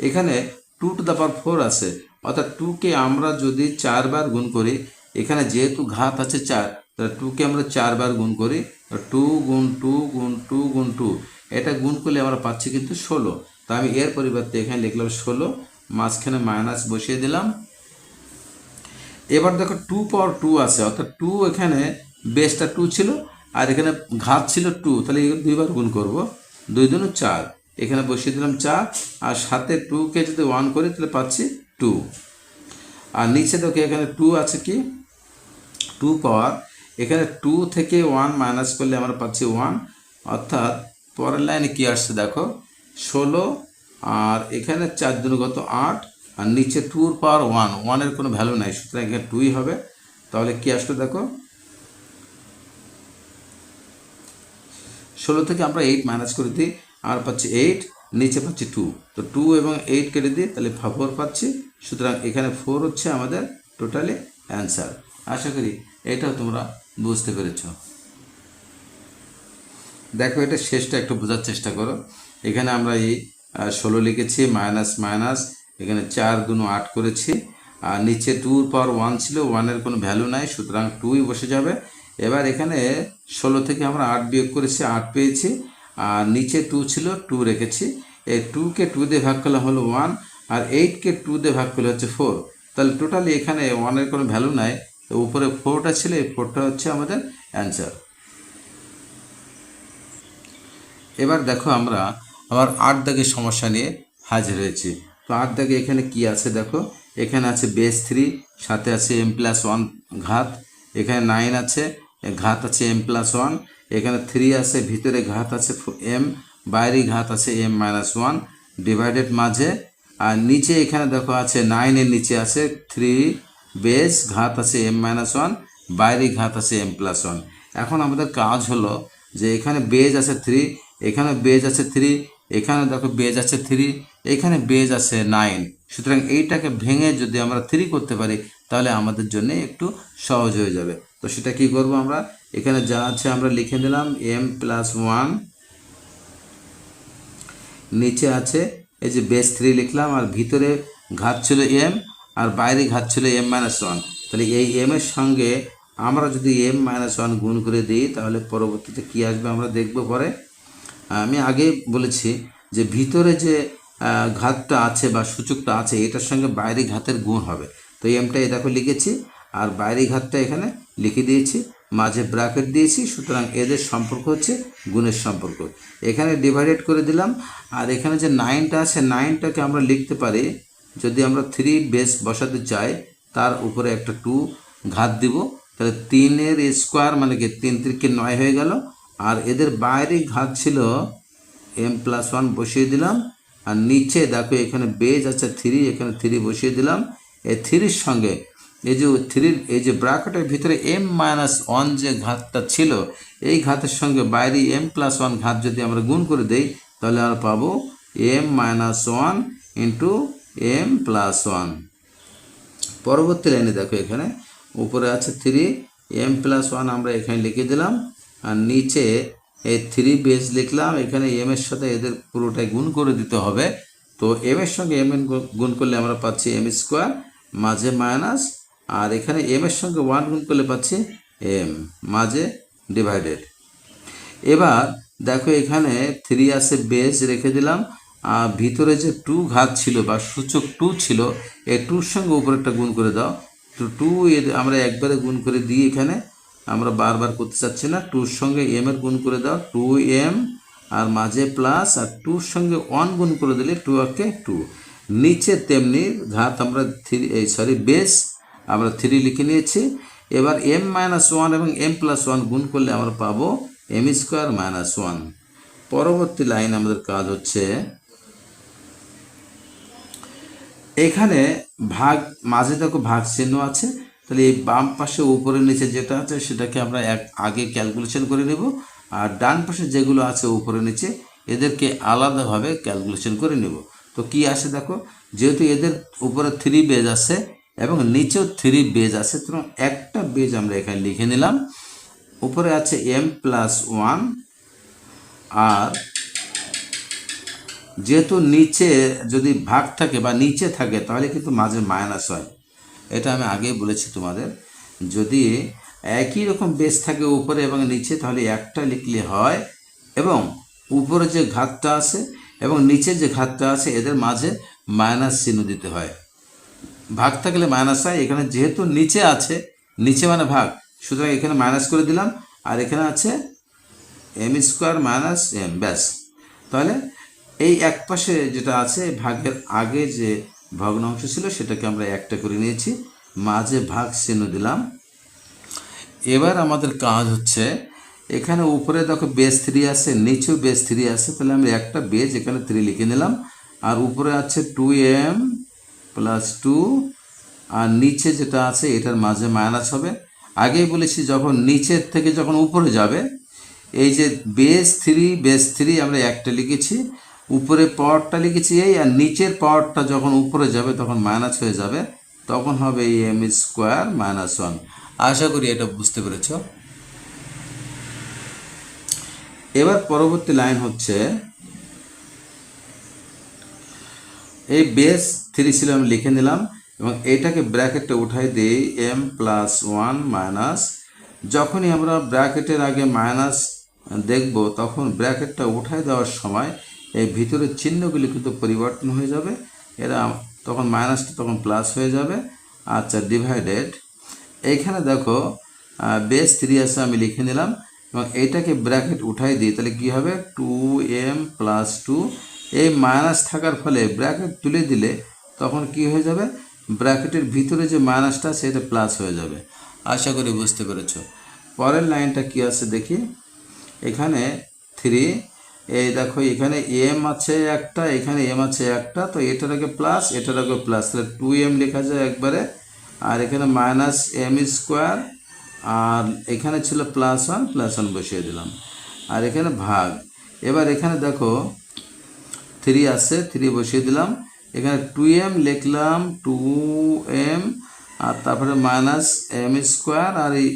এখানে 2^4 আছে, অর্থাৎ 2কে আমরা যদি 4 বার গুণ করি, এখানে যেহেতু ঘাত আছে 4, তাহলে 2কে আমরা 4 বার গুণ করি, 2 গুণ 2 গুণ 2 গুণ 2, এটা গুণ করলে আমরা পাচ্ছি কিন্তু 16। তো আমি এর পরিবর্তে এখানে লিখলাম 16, মাঝখানে মাইনাস বসিয়ে দিলাম। এবার দেখো 2^2 আছে, অর্থাৎ 2 এখানে বেসটা 2 ছিল আর এখানে ঘাত ছিল 2, তাহলে দুইবার গুণ করব, 2 দুগুণ 4, এখানে বসিয়ে দিলাম 4, আর সাথে 2কে যদি 1 করি তাহলে পাচ্ছি 2। আর নিচে দেখো এখানে 2 আছে কি 2 পাওয়ার, এখানে 2 থেকে 1 মাইনাস করলে আমরা পাচ্ছি 1, অর্থাৎ পরের লাইনে কি আসছে দেখো 16, আর এখানে 4 দুগুণ কত 8, আর নিচে 2 পাওয়ার 1 এর কোনো ভ্যালু নাই, সুতরাং এখানে 2ই হবে। তাহলে কি আসলো দেখো 16 থেকে আমরা 8 মাইনাস করে দিই, আর পাচ্ছি 8, নিচে পাচ্ছি 2, তো 2 এবং 8 কেটে দিই, তাহলে 4 পাচ্ছি। সুতরাং এখানে 4 হচ্ছে আমাদের টোটালি অ্যান্সার। আশা করি এটাও তোমরা বুঝতে পেরেছ। দেখো এটা শেষটা একটু বোঝার চেষ্টা করো। এখানে আমরা এই 16 লিখেছি, মাইনাস মাইনাস, এখানে 4 গুণ 8 করেছি, আর নিচে 2^1 ছিল, 1 এর কোনো ভ্যালু নাই, সুতরাং 2ই বসে যাবে। এবার এখানে 16 থেকে আমরা 8 বিয়োগ করেছি, 8 পেয়েছি, আর নিচে 2 ছিল, 2 রেখেছি। এই 2কে 2 দিয়ে ভাগ করলে হলো 1, আর 8কে 2 দিয়ে ভাগ করলে হচ্ছে 4, তাহলে টোটালি এখানে 1 এর কোনো ভ্যালু নাই, তো উপরে 4টা ছিল, এই 4টা হচ্ছে আমাদের অ্যান্সার। এবার দেখো আমরা আবার 8 দাগের সমস্যা নিয়ে হাজির হয়েছি। তো 8 দাগে এখানে কি আছে দেখো, এখানে আছে বেস 3, সাথে আছে m+1 ঘাত, এখানে 9 আছে, ঘাত আছে m+1, এখানে 3 আছে, ভিতরে ঘাত আছে m, বাইরে ঘাত আছে m-1, ডিভাইডেড মাঝে, আর নিচে এখানে দেখো আছে 9 এর নিচে আছে 3 বেস, ঘাত আছে m-1, বাইরে ঘাত আছে m+1। এখন আমাদের কাজ হলো যে এখানে বেজ আছে 3, এখানে বেজ আছে 3, এখানে দেখো বেজ আছে 3, এখানে বেজ আছে 9, সুতরাং এইটাকে ভেঙে যদি আমরা 3 করতে পারি তাহলে আমাদের জন্য একটু সহজ হয়ে যাবে। তো সেটা কি করব আমরা, এখানে যা আছে আমরা লিখে দিলাম m+1, নিচে আছে এই যে বেস 3 লিখলাম, আর ভিতরে ঘাত ছিল m, আর বাইরে ঘাত ছিল m-1, তাহলে এই m এর সঙ্গে আমরা যদি m-1 গুণ করে দিই তাহলে পরবর্তীতে কি আসবে আমরা দেখব পরে। আমি আগে বলেছি যে ভিতরে যে ঘাতটা আছে বা সূচকটা আছে এটার সঙ্গে বাইরে ঘাতের গুণ হবে, তো এমটা এই দেখো লিখেছি, আর বাইরে ঘাতটা এখানে লিখে দিয়েছি, মাঝে ব্র্যাকেট দিয়েছি, সুতরাং এদের সম্পর্ক হচ্ছে গুণের সম্পর্ক। এখানে ডিভাইডেড করে দিলাম, আর এখানে যে 9টা আছে 9টাকে আমরা লিখতে পারি, যদি আমরা 3 বেস বসাতে চাই তার উপরে একটা 2 ঘাত দিব, তাহলে 3 এর স্কোয়ার মানে কি 3 3 9 হয়ে গেল, আর এদের বাইরে ঘাত ছিল m+1 বসিয়ে দিলাম, আর নিচে দেখো এখানে বেজ আছে 3, এখানে 3 বসিয়ে দিলাম, এই 3-র সঙ্গে এই যে 3 এই যে ব্র্যাকেটের ভিতরে m-1 যে ঘাতটা ছিল এই ঘাতের সঙ্গে বাইরে m+1 ঘাত যদি আমরা গুণ করে দেই তাহলে আমরা পাবো m-1 ইন্টু m+1। পরবর্তী লাইনে দেখো এখানে উপরে আছে 3, m+1 আমরা এখানে লিখে দিলাম, আর নিচে এই 3 বেস লিখলাম, এখানে m এর সাথে এদের পুরোটাই গুণ করে দিতে হবে, তো m এর সঙ্গে m গুণ করলে আমরা পাচ্ছি m², মাঝে মাইনাস, আর এখানে m এর সঙ্গে 1 গুণ করলে পাচ্ছি m, মাঝে ডিভাইডেড। এবার দেখো এখানে 3 আছে, বেস রেখে দিলাম, আর ভিতরে যে 2 ঘাত ছিল বা সূচক 2 ছিল, এই 2-র সঙ্গে উপরে একটা গুণ করে দাও, তো 2 আমরা একবারে গুণ করে দিই, এখানে আমরা বারবার করতে চাচ্ছি না, 2-র সঙ্গে m এর গুণ করে দাও 2m, আর মাঝে প্লাস, আর 2-র সঙ্গে 1 গুণ করে দিলে 2 2, নিচে তেমনি ঘাত আমরা 3 বেস আমরা 3 লিখে নিয়েছি। এবার m-1 এবং m+1 গুণ করলে আমরা পাবো m²-1। পরবর্তী লাইন আমাদের কাজ হচ্ছে এখানে ভাগ, মাঝে দেখো ভাগ চিহ্ন আছে, তাহলে এই বাম পাশে উপরে নিচে যেটা আছে সেটাকে আমরা আগে ক্যালকুলেশন করে নেব, আর ডান পাশে যেগুলো আছে উপরে নিচে এদেরকে আলাদাভাবে ক্যালকুলেশন করে নেব। তো কি আসে দেখো, যেহেতু এদের উপরে 3 বেজ আছে এবং নিচেও 3 বেজ আছে, তো একটা বেজ আমরা এখানে লিখে নিলাম, উপরে আছে m+1, আর যেহেতু নিচে যদি ভাগ থাকে বা নিচে থাকে তাহলে কিন্তু মাঝে মাইনাস হয়। এটা আমি আগেই বলেছি তোমাদের, যদি একই রকম বেস থাকে উপরে এবং নিচে তাহলে একটা লিখলে হয়, এবং উপরে যে ঘাতটা আছে এবং নিচে যে ঘাতটা আছে এদের মাঝে মাইনাস চিহ্ন দিতে হয়। ভাগ থাকলে মাইনাস হয়, এখানে যেহেতু নিচে আছে, নিচে মানে ভাগ, সুতরাং এখানে মাইনাস করে দিলাম, আর এখানে আছে এম স্কোয়ার মাইনাস এম, ব্যাস। তাহলে এই এক পাশে যেটা আছে ভাগের আগে যে ভগ্নাংশ ছিল সেটাকে আমরা একটা করে নিয়েছি, মাঝে ভাগ চিহ্ন দিলাম। এবার আমাদের কাজ হচ্ছে এখানে উপরে দেখো বেস 3 আছে, নিচেও বেস 3 আছে, তাহলে আমরা একটা বেস এখানে 3 লিখে নিলাম, আর উপরে আছে 2m প্লাস 2, আর নিচে যেটা আছে এটার মাঝে মাইনাস হবে। আগেই বলেছি যখন নিচের থেকে যখন উপরে যাবে, এই যে বেস 3 আমরা একটা লিখেছি, উপরে পাওয়ারটা লিখেছি এই, আর নিচের পাওয়ারটা যখন উপরে যাবে তখন মাইনাস হয়ে যাবে, তখন হবে এই এম স্কোয়ার মাইনাস 1। আশা করি এটা বুঝতে পেরেছ। এবার পরবর্তী লাইন হচ্ছে এই বেস 3 ছিল আমি লিখে নিলাম, এবং এটাকে ব্র্যাকেটে উঠাই দিই m প্লাস 1 মাইনাস, যখনই আমরা ব্র্যাকেটের আগে মাইনাস দেখব তখন ব্র্যাকেটটা উঠাই দেওয়ার সময় এই ভিতরের চিহ্নগুলি কিন্তু পরিবর্তন হয়ে যাবে, এরা তখন মাইনাসটা তখন প্লাস হয়ে যাবে। আচ্ছা, ডিভাইডেড, এইখানে দেখো বেস 3 আছে আমি লিখে নিলাম, এবং এইটাকে ব্র্যাকেট উঠাই দিই, তাহলে কী হবে 2m প্লাস 2, এই মাইনাস থাকার ফলে ব্র্যাকেট তুলে দিলে তখন কি হয়ে যাবে, ব্র্যাকেটের ভিতরে যে মাইনাসটা সেটা প্লাস হয়ে যাবে। আশা করি বুঝতে পেরেছ। পরের লাইনটা কি আছে দেখি, এখানে 3, এই দেখো এখানে এম আছে একটা, এখানে এম আছে একটা, তো এটার আগে প্লাস এটার আগে প্লাস, তাহলে 2m লেখা যায় একবারে, আর এখানে মাইনাস এম স্কোয়ার, আর এখানে ছিল প্লাস 1 বসিয়ে দিলাম, আর এখানে ভাগ। এবার এখানে দেখো 3 আছে, 3 বসিয়ে দিলাম, এখানে 2m লিখলাম, 2m, আর তারপরে মাইনাস এম স্কোয়ার, আর এই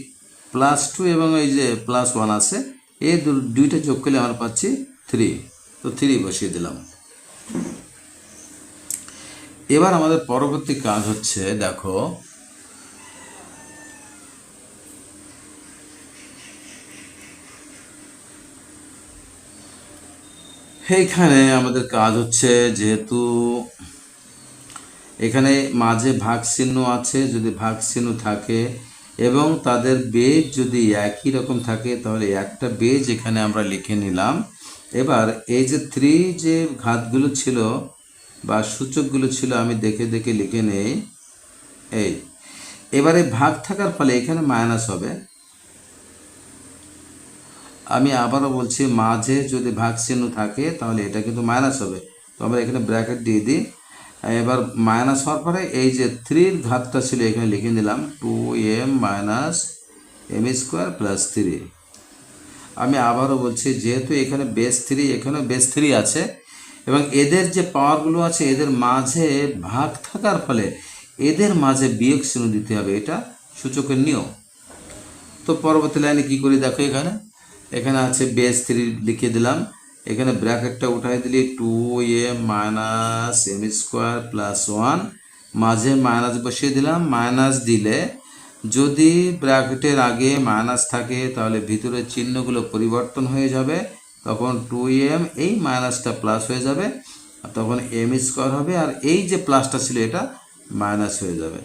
প্লাস 2 এবং এই যে প্লাস 1 আছে, এই দুইটা যোগ করলে আমরা পাচ্ছি 3, তো 3 বসিয়ে দিলাম। এবার আমাদের পরবর্তী কাজ হচ্ছে দেখো এইখানে আমাদের কাজ হচ্ছে, যেহেতু এখানে মাঝে ভাগ চিহ্ন আছে, যদি ভাগ চিহ্ন থাকে এবং তাদের বেজ যদি একই রকম থাকে তাহলে একটা বেজ এখানে আমরা লিখে নিলাম। এবার এই যে 3 যে ঘাতগুলো ছিল বা সূচকগুলো ছিল আমি দেখে দেখে লিখে নেই। এই এবারে ভাগ থাকার ফলে এখানে মাইনাস হবে, আমি আবারও বলছি মাঝে যদি ভাগ চিহ্ন থাকে তাহলে এটা কিন্তু মাইনাস হবে, তো আমরা এখানে ব্র্যাকেট দিয়ে দিই। এবার মাইনাস হওয়ার পরে এই যে 3 ঘাতটা ছিল এখানে লিখে দিলাম 2m minus M square plus 3। আমি আবারও বলছি যেহেতু এখানে বেস 3, এখানে বেস 3 আছে এবং এদের যে পাওয়ারগুলো আছে এদের মাঝে ভাগ থাকার ফলে এদের মাঝে বিয়োগ চিহ্ন দিতে হবে, এটা সূচকের নিয়ম। তো পরবর্তী লাইনে কি করি দেখো, এখানে আছে বেস 3 লিখে দিলাম, এখানে ব্র্যাকেটটা উঠাই দিলি 2m minus M square plus 1, মাঝে মাইনাস বসিয়ে দিলাম। মাইনাস দিলে যদি ব্র্যাকেটের আগে মাইনাস থাকে তাহলে ভিতরের চিহ্নগুলো পরিবর্তন হয়ে যাবে, তখন 2m এই মাইনাসটা প্লাস হয়ে যাবে, তখন এম স্কোয়ার হবে, আর এই যে প্লাসটা ছিল এটা মাইনাস হয়ে যাবে।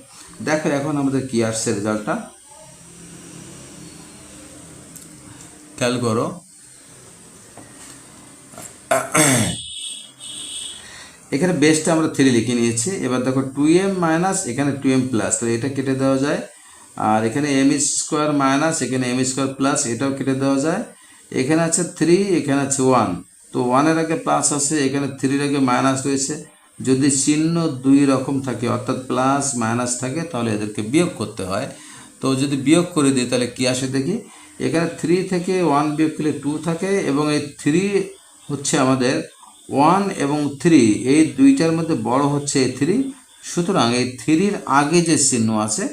দেখো এখন আমাদের কি আসছে রেজাল্টটা, খেয়াল করো। এখানে বেসটা আমরা 3 লিখে নিয়েছি, এবার দেখো 2m মাইনাস এখানে 2m প্লাস, তাহলে এটা কেটে দেওয়া যায়, আর এখানে এম স্কোয়ার মাইনাস এখানে এম স্কোয়ার প্লাস, এটাও কেটে দেওয়া যায়। এখানে আছে 3, এখানে আছে 1, তো 1-এর আগে প্লাস আছে, এখানে 3-এর আগে মাইনাস রয়েছে। যদি চিহ্ন দুই রকম থাকে অর্থাৎ প্লাস মাইনাস থাকে তাহলে এদেরকে বিয়োগ করতে হয়। তো যদি বিয়োগ করে দিই তাহলে কি আসে দেখি, এখানে 3 থেকে 1 বিয়োগ করলে 2 থাকে, এবং এই 3 হচ্ছে আমাদের 1 এবং 3 এই দুইটার মধ্যে বড় হচ্ছে এই 3, সুতরাং এই 3-র আগে যে চিহ্ন আছে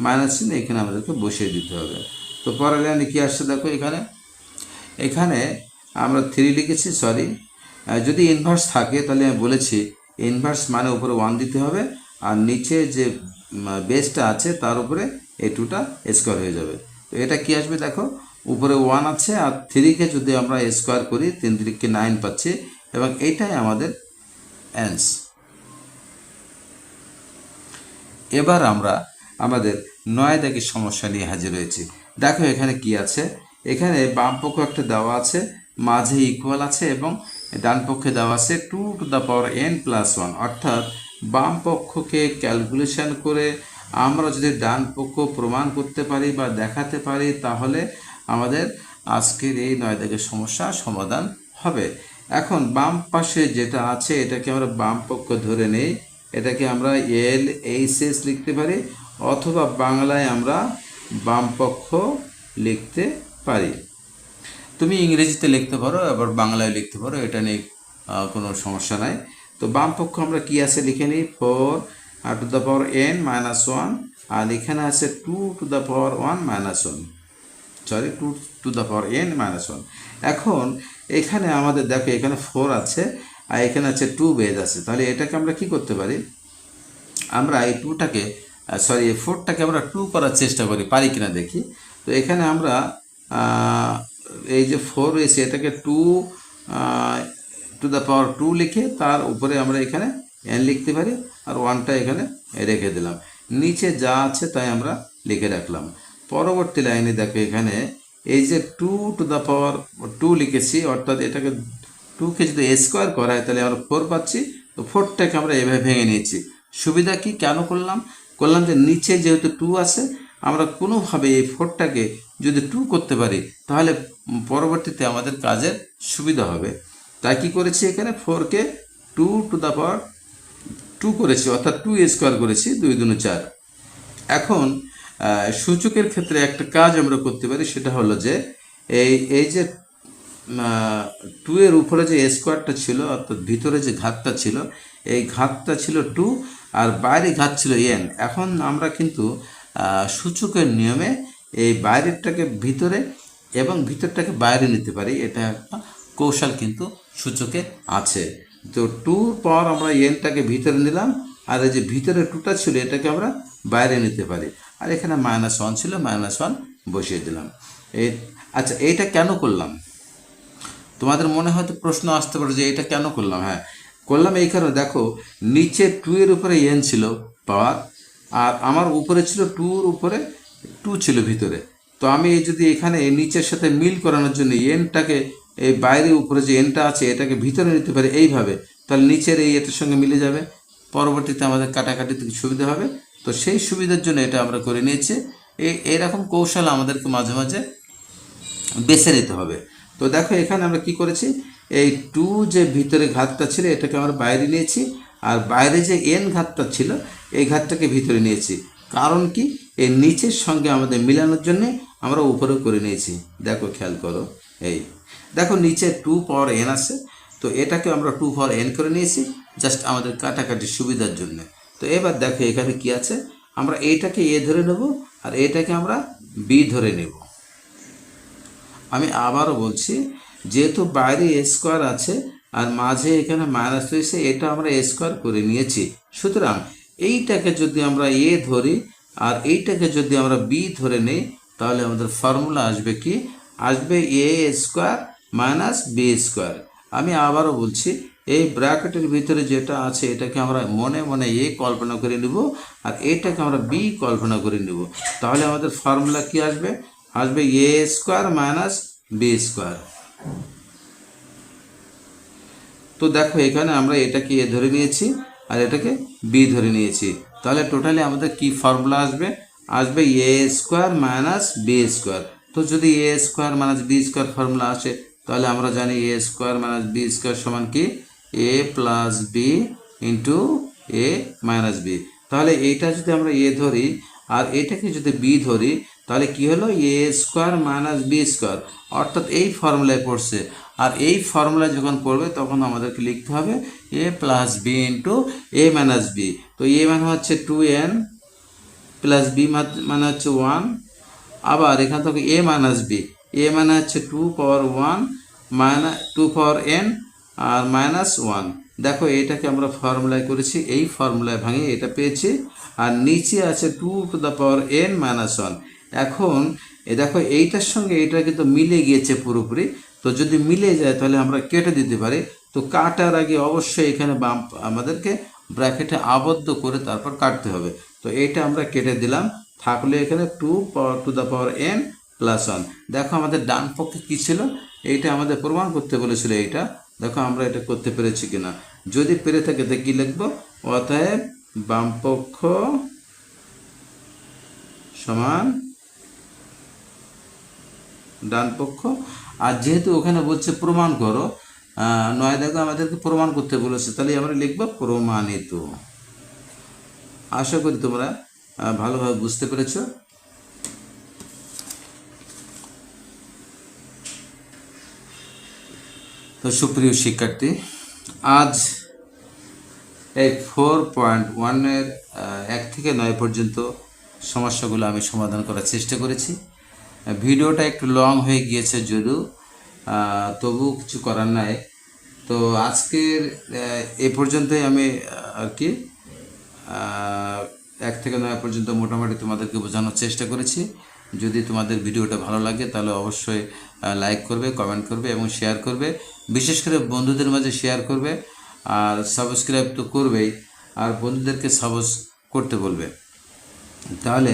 মাইনাস চিহ্ন এখানে আমাদেরকে বসিয়ে দিতে হবে। তো পরের লাইনে কি আসছে দেখো, এখানে আমরা 3 লিখেছি, সরি। যদি ইনভার্স থাকে তাহলে আমি বলেছি ইনভার্স মানে উপরে 1 দিতে হবে, আর নিচে যে বেসটা আছে তার উপরে এই 2টা স্কোয়ার হয়ে যাবে। তো এটা কি আসবে দেখো, উপরে 1 আছে আর 3কে যদি আমরা স্কোয়ার করি 3 3কে 9 পাচ্ছি, এবং এইটাই আমাদের অ্যান্সার। এবার আমরা আমাদের 9 দাগের সমস্যা নিয়ে হাজির হয়েছি। দেখো এখানে কি আছে, এখানে বাম পক্ষ একটা দেওয়া আছে, মাঝে ইকুয়াল আছে, এবং ডান পক্ষে দেওয়া আছে 2n+1, অর্থাৎ বাম পক্ষকে ক্যালকুলেশন করে আমরা যদি ডান পক্ষ প্রমাণ করতে পারি বা দেখাতে পারি, তাহলে আমাদের আজকের এই 9 দাগের সমস্যা সমাধান হবে। এখন বাম পাশে যেটা আছে এটাকে আমরা বাম পক্ষ ধরে নেই, এটাকে আমরা LHS লিখতে পারি, অথবা বাংলায় আমরা বামপক্ষ লিখতে পারি। তুমি ইংরেজিতে লিখতে পারো, আবার বাংলায় লিখতে পারো, এটা নিয়ে কোনো সমস্যা নাই। তো বামপক্ষ আমরা কি আছে লিখে নিই, 4n-1, আর এখানে আছে 2n-1, সরি 2n-1। এখন এখানে আমাদের দেখো এখানে 4 আছে আর এখানে আছে 2 বেজ আছে, তাহলে এটাকে আমরা কি করতে পারি, আমরা এই 2টাকে সরি এই 4টাকে আমরা 2 করার চেষ্টা করি, পারি কিনা দেখি। তো এখানে আমরা এই যে 4 রয়েছে এটাকে 2 লিখে তার উপরে আমরা এখানে n লিখতে পারি, আর 1টা এখানে রেখে দিলাম, নিচে যা আছে তাই আমরা লিখে রাখলাম। পরবর্তী লাইনে দেখো এখানে এই যে 2 লিখেছি, অর্থাৎ এটাকে 2কে যদি স্কোয়ার করা হয় তাহলে আমরা 4 পাচ্ছি। তো 4টাকে আমরা এভাবে ভেঙে নিয়েছি। সুবিধা কি, কেন করলাম যে নিচে যেহেতু 2 আছে, আমরা কোনোভাবে এই 4টাকে যদি 2 করতে পারি তাহলে পরবর্তীতে আমাদের কাজের সুবিধা হবে। তাই কি করেছি, এখানে 4কে 2 করেছি, অর্থাৎ 2 স্কোয়ার করেছি, 2 2 4। এখন সূচকের ক্ষেত্রে একটা কাজ আমরা করতে পারি, সেটা হলো যে এই যে 2 এর উপরে যে স্কোয়ারটা ছিল, অর্থাৎ ভিতরে যে ঘাতটা ছিল, এই ঘাতটা ছিল 2 আর বাইরে ঘাত ছিল n। এখন আমরা কিন্তু সূচকের নিয়মে এই বাইরেরটাকে ভিতরে এবং ভিতরটাকে বাইরে নিতে পারি, এটা একটা কৌশল কিন্তু সূচকে আছে। তো 2 পর আমরা nটাকে ভিতরে নিলাম, আর এই যে ভিতরে 2টা ছিল এটাকে আমরা বাইরে নিতে পারি, আর এখানে -1 ছিল, -1 বসিয়ে দিলাম। আচ্ছা, এইটা কেন করলাম, তোমাদের মনে হয়তো প্রশ্ন আসতে পারে যে এটা কেন করলাম। হ্যাঁ, করলাম এই কারণে, দেখো নিচে 2 এর উপরে n ছিল পাওয়ার, আর আমার উপরে ছিল 2 উপরে 2 ছিল ভিতরে। তো আমি যদি এখানে নিচের সাথে মিল করানোর জন্য nটাকে এই বাইরে উপরে যে nটা আছে এটাকে ভিতরে নিতে পারি এইভাবে, তাহলে নিচের এই এটার সঙ্গে মিলে যাবে, পরবর্তীতে আমাদের কাটাকাটিতে সুবিধা হবে। তো সেই সুবিধার জন্য এটা আমরা করে নিয়েছি। এইরকম কৌশল আমাদেরকে মাঝে মাঝে বেছে নিতে হবে। তো দেখো এখানে আমরা কি করেছি, এই 2 যে ভিতরে ঘাতটা ছিল এটাকে আমরা বাইরে নিয়েছি, আর বাইরে যে n ঘাতটা ছিল এই ঘাতটাকে ভিতরে নিয়েছি। কারণ কি, এই নিচের সঙ্গে আমাদের মিলানোর জন্য আমরা উপরে করে নিয়েছি। দেখো খেয়াল করো, এই দেখো নিচে 2 পাওয়ার n আছে, তো এটাকে আমরা 2 পাওয়ার n করে নিয়েছি জাস্ট আমাদের কাটাকাটির সুবিধার জন্য। তো এবার দেখো এখানে কি আছে, আমরা এইটাকে a ধরে নেব আর এটাকে আমরা b ধরে নেব। আমি আবারও বলছি, যেহেতু বাইরে a স্কোয়ার আছে আর মাঝে এখানে মাইনাস রয়েছে, এটা আমরা a স্কোয়ার করে নিয়েছি। সুতরাং এইটাকে যদি আমরা a ধরি আর এইটাকে যদি আমরা b ধরে নেই, তাহলে আমাদের ফর্মুলা আসবে কি, আসবে a square minus b square. আমি আবারও বলছি, এই ব্র্যাকেটের ভিতরে যেটা আছে এটাকে আমরা মনে মনে a কল্পনা করে নিব, আর এটাকে আমরা b কল্পনা করে নিব, তাহলে আমাদের ফর্মুলা কি আসবে, আসবে a square minus b square. তো দেখো এখানে আমরা এটাকে a ধরে নিয়েছি আর এটাকে b ধরে নিয়েছি, তাহলে টোটালি আমাদের কি ফর্মুলা আসবে, আসবে a square minus b square. তো যদি a square minus b square formula আসে, তাহলে আমরা জানি a square minus b square সমান কি, a plus b into a minus b। তাহলে এইটা যদি আমরা a ধরি আর এটাকে যদি b ধরি, তাহলে কি হলো, a square minus b square, অর্থাৎ এই ফর্মুলায় পড়ছে। আর এই ফর্মুলায় যখন পড়বে তখন আমাদেরকে লিখতে হবে a plus b into a minus b। তো a মানে হচ্ছে 2n প্লাস b মানে হচ্ছে 1, আবার এখান থেকে a মাইনাস b, a মানে হচ্ছে 2 পাওয়ার 1 টু পাওয়ার এন আর -1। দেখো এটাকে আমরা ফর্মুলায় করেছি, এই ফর্মুলায় ভাঙিয়ে এটা পেয়েছি। আর নিচে আছে 2⁻n−1। এখন দেখো এইটার সঙ্গে এইটা কিন্তু মিলে গিয়েছে পুরোপুরি। তো যদি মিলে যায় তাহলে আমরা কেটে দিতে পারি। তো কাটার আগে অবশ্যই এখানে আমাদেরকে ব্র্যাকেটে আবদ্ধ করে তারপর কাটতে হবে। তো এইটা আমরা কেটে দিলাম, থাকলে এখানে 2⁻n+1। দেখো আমাদের ডান পক্ষে কী ছিল, এইটা আমাদের প্রমাণ করতে বলেছিল। এইটা দেখো আমরা এটা করতে পেরেছি কিনা। যদি পেরে থাকে তো কী লিখবো, অতএব বাম পক্ষ সমান ডান পক্ষ। আর যেহেতু ওখানে বলছে প্রমাণ করো, 9 দেখো আমাদেরকে প্রমাণ করতে বলেছে, তাহলে আমরা লিখবো প্রমাণিত। আশা করি তোমরা ভালোভাবে বুঝতে পেরেছ। তো সুপ্রিয় শিক্ষার্থী, আজ এই 4.1-এর 1 থেকে 9 পর্যন্ত সমস্যাগুলো আমি সমাধান করার চেষ্টা করেছি। ভিডিওটা একটু লং হয়ে গিয়েছে যদিও, তবু কিছু করার নাই। তো আজকের এ পর্যন্তই আমি আর কি 1 থেকে 9 পর্যন্ত মোটামুটি তোমাদেরকে বোঝানোর চেষ্টা করেছি। যদি তোমাদের ভিডিওটা ভালো লাগে তাহলে অবশ্যই লাইক করবে, কমেন্ট করবে এবং শেয়ার করবে। বিশেষ করে বন্ধুদের মাঝে শেয়ার করবে। আর সাবস্ক্রাইব তো করবেই, আর বন্ধুদেরকে করতে বলবে। তাহলে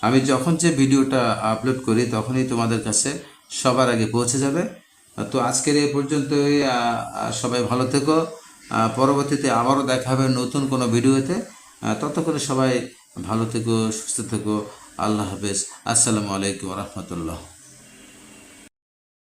আমি যখন যে ভিডিওটা আপলোড করি তখনই তোমাদের কাছে সবার আগে পৌঁছে যাবে। তো আজকের এই পর্যন্তই। সবাই ভালো থেকো। পরবর্তীতে আবারও দেখা হবে নতুন কোনো ভিডিওতে। ততক্ষণে সবাই ভালো থেকো, সুস্থ থেকো। আল্লাহ হাফেজ। আসসালামু আলাইকুম রহমতুল্লাহ।